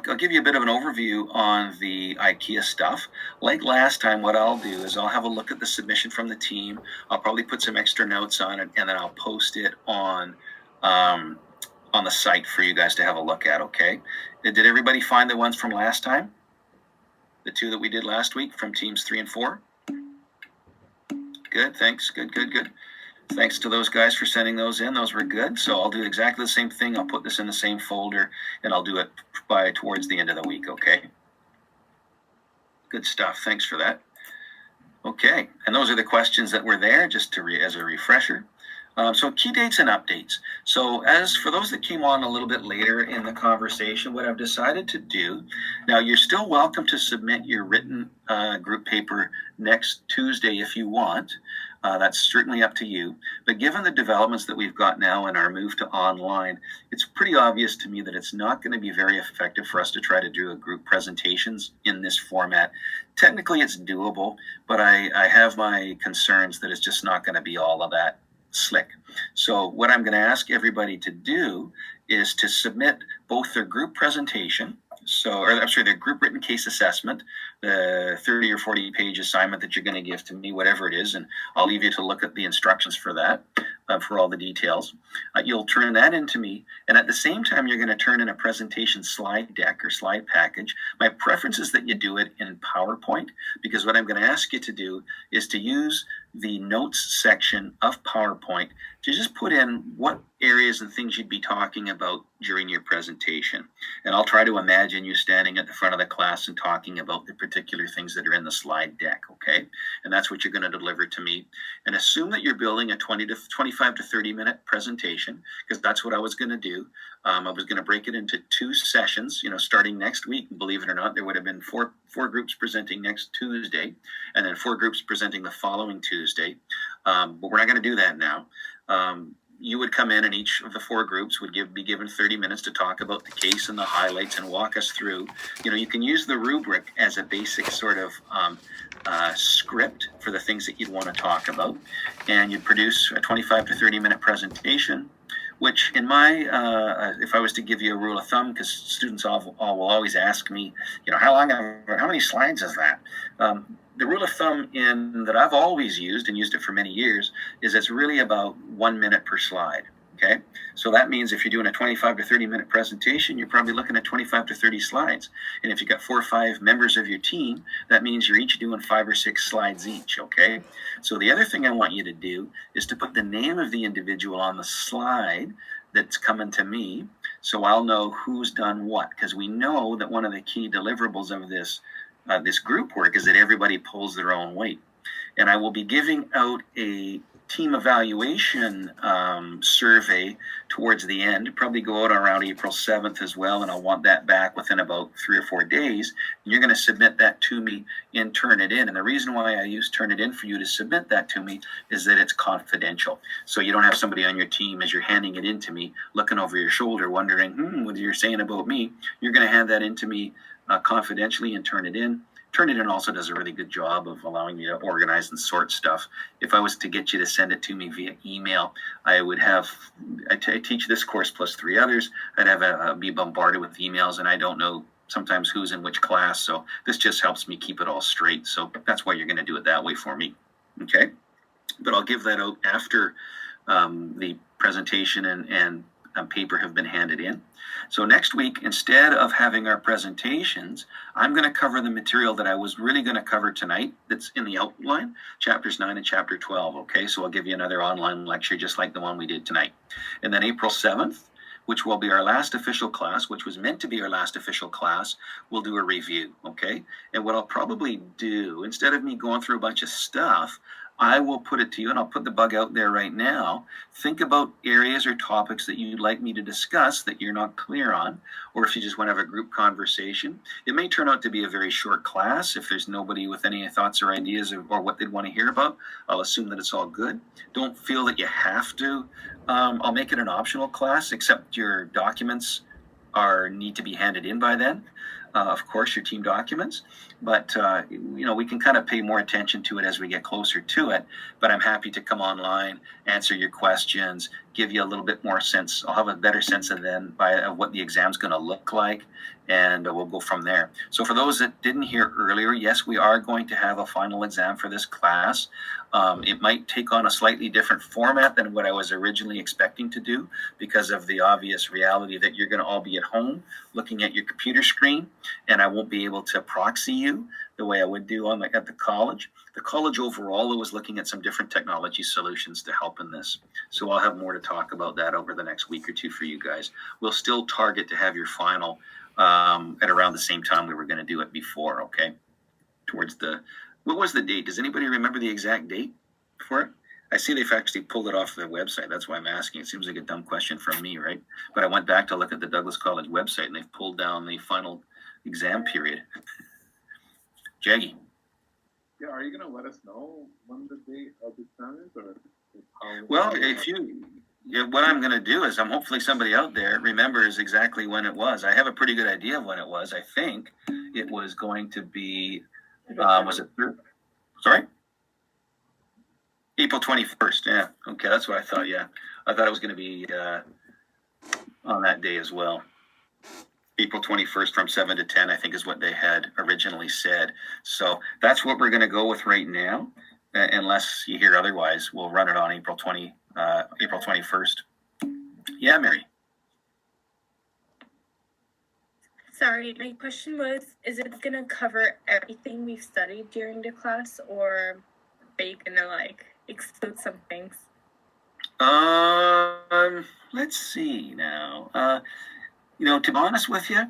I'll give you a bit of an overview on the IKEA stuff. Like last time, what I'll do is I'll have a look at the submission from the team. I'll probably put some extra notes on it, and then I'll post it on the site for you guys to have a look at, okay? Did everybody find the ones from last time? The two that we did last week from teams 3 and 4? Good, thanks, good. Thanks to those guys for sending those in. Those were good. So I'll do exactly the same thing. I'll put this in the same folder, and I'll do it towards the end of the week, okay? Good stuff. Thanks for that. Okay, and those are the questions that were there, just as a refresher. So key dates and updates. So as for those that came on a little bit later in the conversation, what I've decided to do, now you're still welcome to submit your written group paper next Tuesday if you want. That's certainly up to you. But given the developments that we've got now in our move to online, it's pretty obvious to me that it's not going to be very effective for us to try to do a group presentations in this format. Technically, it's doable, but I have my concerns that it's just not going to be all of that slick. So what I'm going to ask everybody to do is to submit both their group presentation, their group written case assessment, the 30 or 40 page assignment that you're going to give to me, whatever it is, and I'll leave you to look at the instructions for that, for all the details. You'll turn that into me, and at the same time, you're going to turn in a presentation slide deck or slide package. My preference is that you do it in PowerPoint, because what I'm going to ask you to do is to use the notes section of PowerPoint to just put in what areas and things you'd be talking about during your presentation. And I'll try to imagine you standing at the front of the class and talking about the particular things that are in the slide deck, okay? And that's what you're going to deliver to me. And assume that you're building a 25 to 30 minute presentation, because that's what I was going to do. I was going to break it into 2 sessions, starting next week. Believe it or not, there would have been four groups presenting next Tuesday, and then 4 groups presenting the following Tuesday. But we're not going to do that now. You would come in, and each of the 4 groups would be given 30 minutes to talk about the case and the highlights and walk us through. You can use the rubric as a basic sort of script for the things that you'd want to talk about, and you'd produce a 25 to 30 minute presentation, which in my, if I was to give you a rule of thumb, because students will always ask me, how many slides is that? The rule of thumb that I've always used and used it for many years is it's really about 1 minute per slide. Okay, so that means if you're doing a 25 to 30 minute presentation, you're probably looking at 25 to 30 slides. And if you've got 4 or 5 members of your team, that means you're each doing 5 or 6 slides each. Okay, so the other thing I want you to do is to put the name of the individual on the slide that's coming to me, so I'll know who's done what, because we know that one of the key deliverables of this group work is that everybody pulls their own weight. And I will be giving out a team evaluation survey towards the end, probably go out around April 7th as well, and I'll want that back within about 3 or 4 days. And you're going to submit that to me and turn it in. And the reason why I use turn it in for you to submit that to me is that it's confidential. So you don't have somebody on your team as you're handing it in to me looking over your shoulder wondering, what you're saying about me. You're going to hand that in to me confidentially and turn it in. Turn It In also does a really good job of allowing me to organize and sort stuff. If I was to get you to send it to me via email, I teach this course plus 3 others. I'd be bombarded with emails, and I don't know sometimes who's in which class. So this just helps me keep it all straight. So that's why you're going to do it that way for me. Okay. But I'll give that out after the presentation and paper have been handed in. So next week, instead of having our presentations, I'm going to cover the material that I was really going to cover tonight that's in the outline, chapters 9 and chapter 12. Okay, so I'll give you another online lecture just like the one we did tonight. And then April 7th, which will be our last official class, which was meant to be our last official class, we'll do a review, okay? And what I'll probably do, instead of me going through a bunch of stuff, I will put it to you, and I'll put the bug out there right now. Think about areas or topics that you'd like me to discuss that you're not clear on, or if you just want to have a group conversation. It may turn out to be a very short class. If there's nobody with any thoughts or ideas or what they'd want to hear about, I'll assume that it's all good. Don't feel that you have to. I'll make it an optional class, except your documents need to be handed in by then. Of course, your team documents, but we can kind of pay more attention to it as we get closer to it. But I'm happy to come online, answer your questions, give you a little bit more sense. I'll have a better sense of what the exam's going to look like, and we'll go from there. So for those that didn't hear earlier, yes, we are going to have a final exam for this class. It might take on a slightly different format than what I was originally expecting to do, because of the obvious reality that you're going to all be at home looking at your computer screen, and I won't be able to proxy you the way I would do at the college. The college overall was looking at some different technology solutions to help in this. So I'll have more to talk about that over the next week or two for you guys. We'll still target to have your final at around the same time we were going to do it before, okay? What was the date? Does anybody remember the exact date for it? I see they've actually pulled it off their website. That's why I'm asking. It seems like a dumb question from me, right? But I went back to look at the Douglas College website, and they've pulled down the final exam period. Jaggy. Yeah, are you going to let us know when the date of the exam is? Well, what I'm going to do is hopefully somebody out there remembers exactly when it was. I have a pretty good idea of when it was. I think it was going to be, was it, sorry? April 21st, yeah. Okay, that's what I thought, yeah. I thought it was going to be on that day as well. April 21st from 7 to 10, I think is what they had originally said. So that's what we're going to go with right now. Unless you hear otherwise, we'll run it on April 21st. Yeah, Mary. Sorry, my question was, is it going to cover everything we've studied during the class, or are you going to exclude some things? Let's see now. To be honest with you,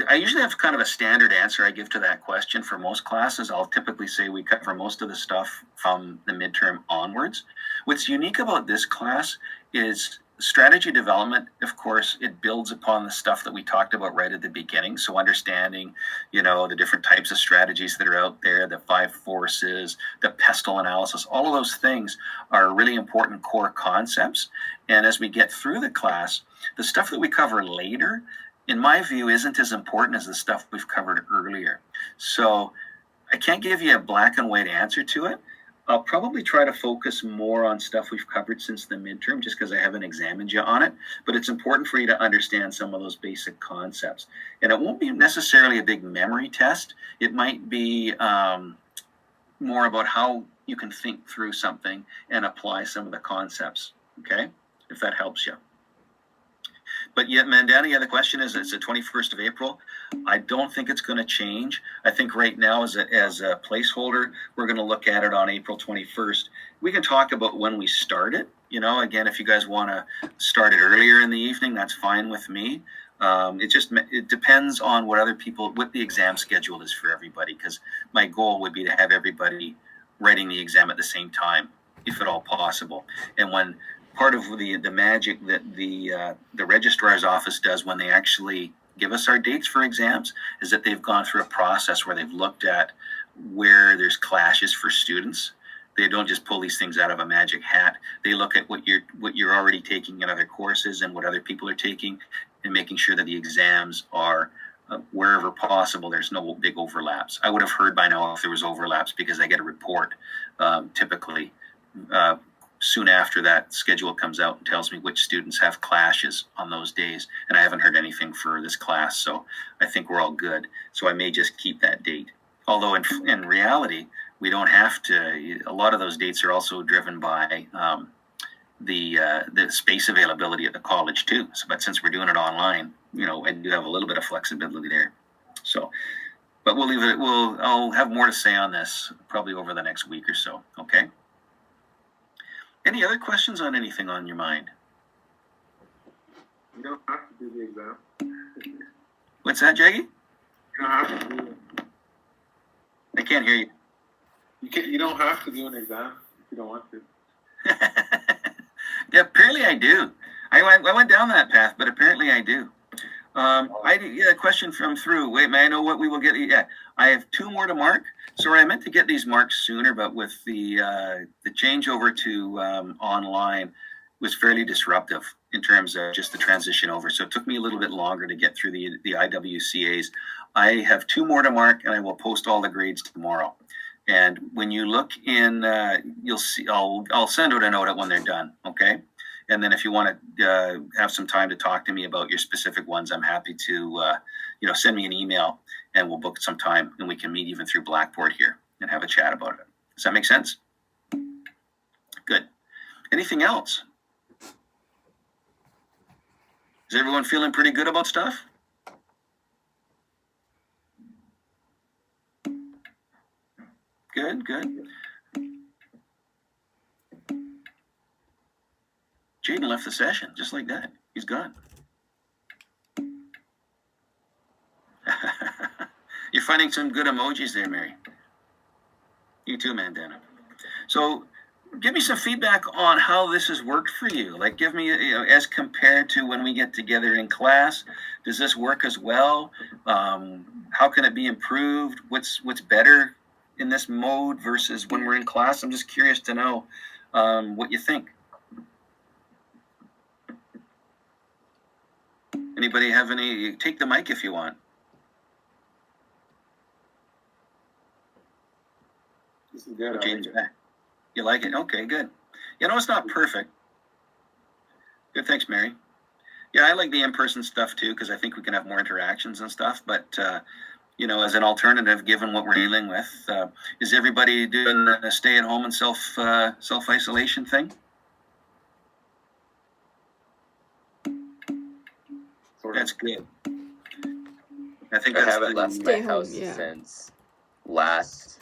I usually have kind of a standard answer I give to that question for most classes. I'll typically say we cover most of the stuff from the midterm onwards. What's unique about this class is strategy development. Of course, it builds upon the stuff that we talked about right at the beginning. So understanding, the different types of strategies that are out there, the 5 forces, the pestle analysis, all of those things are really important core concepts. And as we get through the class, the stuff that we cover later, in my view, isn't as important as the stuff we've covered earlier. So I can't give you a black and white answer to it. I'll probably try to focus more on stuff we've covered since the midterm, just because I haven't examined you on it. But it's important for you to understand some of those basic concepts. And it won't be necessarily a big memory test. It might be more about how you can think through something and apply some of the concepts, okay? If that helps you. But yet, Mandana, the question is, it's the 21st of April. I don't think it's going to change. I think right now, as a placeholder, we're going to look at it on April 21st. We can talk about when we start it. Again, if you guys want to start it earlier in the evening, that's fine with me. It depends on what the exam schedule is for everybody, because my goal would be to have everybody writing the exam at the same time, if at all possible. And when part of the magic that the registrar's office does when they actually give us our dates for exams is that they've gone through a process where they've looked at where there's clashes for students. They don't just pull these things out of a magic hat. They look at what you're already taking in other courses and what other people are taking, and making sure that the exams are wherever possible, there's no big overlaps. I would have heard by now if there was overlaps, because I get a report typically soon after that schedule comes out and tells me which students have clashes on those days. And I haven't heard anything for this class, so I think we're all good. So I may just keep that date. Although in reality, we don't have to. A lot of those dates are also driven by the space availability at the college too. So, but since we're doing it online, I do have a little bit of flexibility there. So, but we'll leave it. I'll have more to say on this probably over the next week or so. Okay. Any other questions on anything on your mind? You don't have to do the exam. What's that, Jaggy? You don't have to do. I can't hear you. You don't have to do an exam if you don't want to. Yeah, apparently I do. I went down that path, but apparently I do. A question from through. Wait, may I know what we will get? Yeah, I have 2 more to mark. Sorry, I meant to get these marked sooner, but with the changeover to online was fairly disruptive in terms of just the transition over. So it took me a little bit longer to get through the IWCAs. I have 2 more to mark, and I will post all the grades tomorrow. And when you look in, you'll see. I'll send out a note when they're done. Okay. And then if you want to have some time to talk to me about your specific ones, I'm happy to, send me an email and we'll book some time and we can meet even through Blackboard here and have a chat about it. Does that make sense? Good. Anything else? Is everyone feeling pretty good about stuff? Good, good. Jaden left the session just like that. He's gone. You're finding some good emojis there, Mary. You too, Mandana. So give me some feedback on how this has worked for you. Like give me, as compared to when we get together in class, does this work as well? How can it be improved? What's better in this mode versus when we're in class? I'm just curious to know what you think. Anybody have any? Take the mic if you want. This is good. James back. You like it? Okay, good. It's not perfect. Good, thanks, Mary. Yeah, I like the in-person stuff too because I think we can have more interactions and stuff. But as an alternative, given what we're dealing with, is everybody doing the stay-at-home and self-isolation thing? That's good. I think I that's haven't left my house yeah. since last.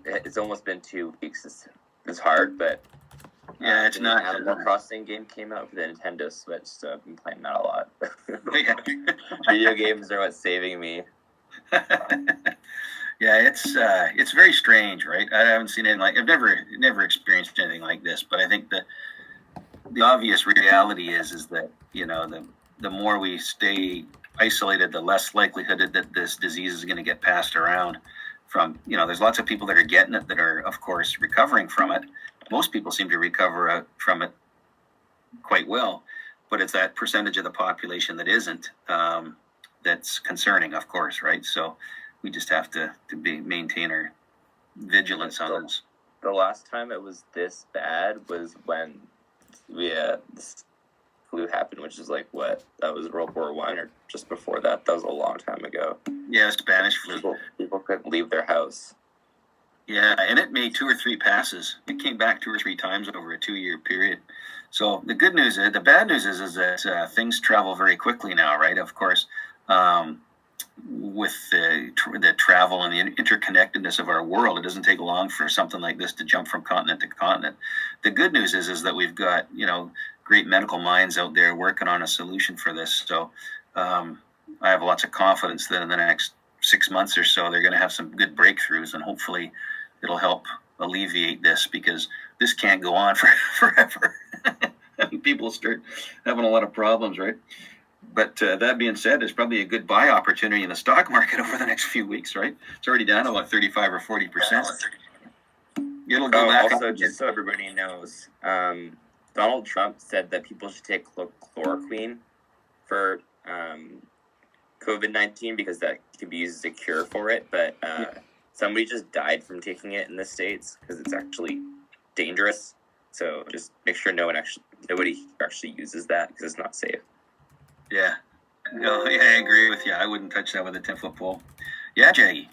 It's almost been 2 weeks. It's hard, but yeah, it's the not. Animal Crossing game came out for the Nintendo Switch, so I've been playing that a lot. Yeah. Video games are what's saving me. Yeah, it's very strange, right? I haven't seen anything like. I've never experienced anything like this, but I think the obvious reality is that the more we stay isolated, the less likelihood that this disease is going to get passed around. From there's lots of people that are getting it that are, of course, recovering from it. Most people seem to recover from it quite well, but it's that percentage of the population that isn't that's concerning, of course, right? So we just have to maintain our vigilance on this. The last time it was this bad was when this flu happened, which is that was World War I or just before that. That was a long time ago. Yeah, Spanish flu. People couldn't leave their house. Yeah, and it made 2 or 3 passes. It came back 2 or 3 times over a 2-year period. So the good news is, the bad news is that things travel very quickly now, right? Of course, with the travel and the interconnectedness of our world, it doesn't take long for something like this to jump from continent to continent. The good news is that we've got great medical minds out there working on a solution for this. So I have lots of confidence that in the next 6 months or so, they're going to have some good breakthroughs, and hopefully it'll help alleviate this, because this can't go on forever. People start having a lot of problems, right? But that being said, there's probably a good buy opportunity in the stock market over the next few weeks, right? It's already down to about 35 or 40%. It'll go back. Also, just so everybody knows, Donald Trump said that people should take chloroquine for COVID-19 because that can be used as a cure for it. But somebody just died from taking it in the States because it's actually dangerous. So just make sure nobody actually uses that because it's not safe. Yeah. No, yeah, I agree with you. I wouldn't touch that with a 10-foot pole. Yeah, Jay.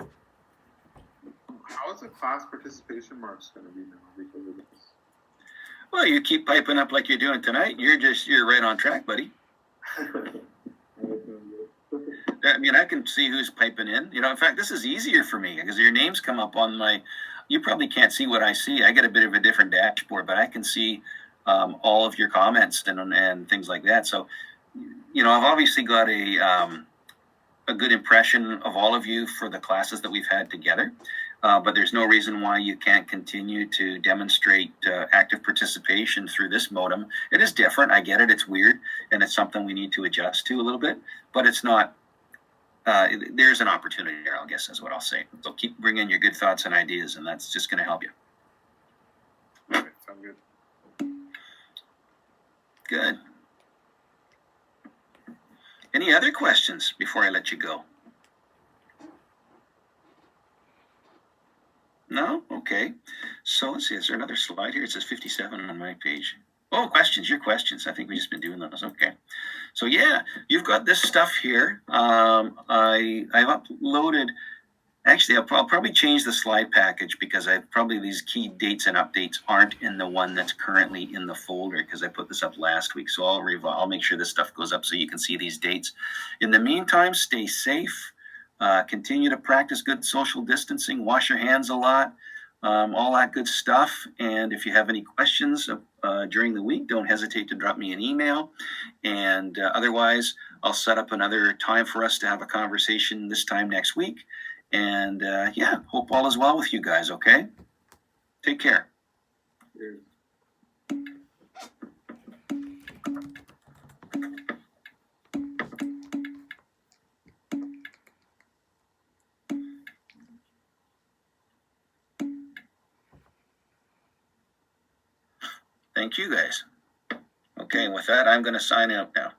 How is the class participation marks going to be now because of this? Well, you keep piping up like you're doing tonight. You're right on track, buddy. I mean, I can see who's piping in. In fact, this is easier for me because your names come up on my. You probably can't see what I see. I get a bit of a different dashboard, but I can see all of your comments and things like that. So, I've obviously got a good impression of all of you for the classes that we've had together. But there's no reason why you can't continue to demonstrate active participation through this modem. It is different. I get it. It's weird. And it's something we need to adjust to a little bit. But it's not, there's an opportunity there, I guess is what I'll say. So keep bringing your good thoughts and ideas, and that's just going to help you. Okay, sound good. Good. Any other questions before I let you go? No? Okay. So let's see. Is there another slide here? It says 57 on my page. Oh, questions. Your questions. I think we've just been doing those. Okay. So yeah, you've got this stuff here. I've uploaded. Actually, I'll probably change the slide package because these key dates and updates aren't in the one that's currently in the folder because I put this up last week. So I'll make sure this stuff goes up so you can see these dates. In the meantime, stay safe. Continue to practice good social distancing. Wash your hands a lot. All that good stuff. And if you have any questions during the week, don't hesitate to drop me an email. And otherwise, I'll set up another time for us to have a conversation this time next week. And hope all is well with you guys, okay? Take care. Cheers. Thank you guys. Okay, with that, I'm going to sign out now.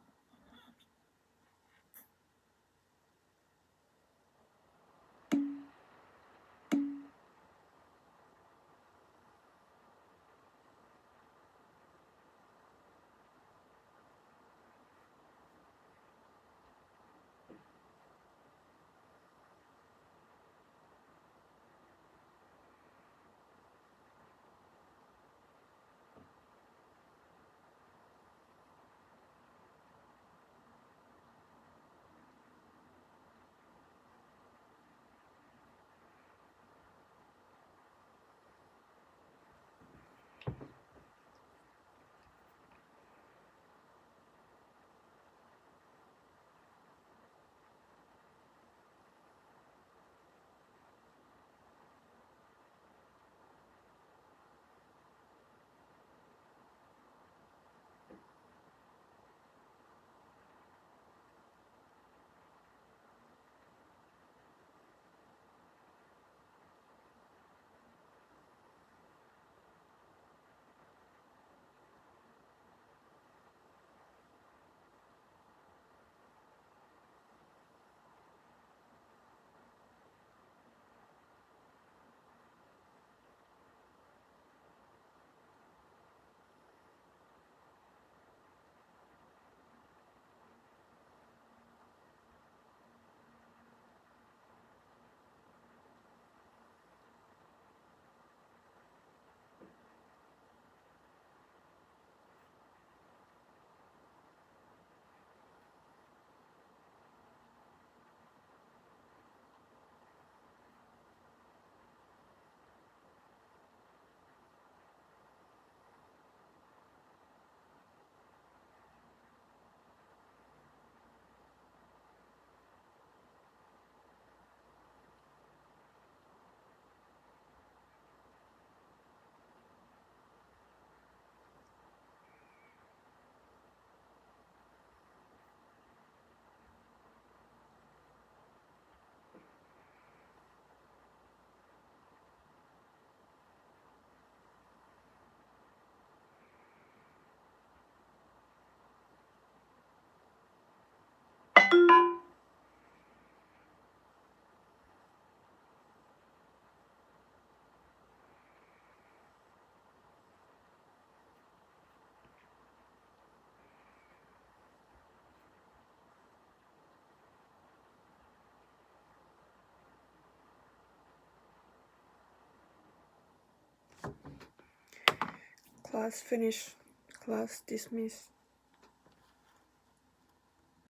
Class finished. Class dismissed.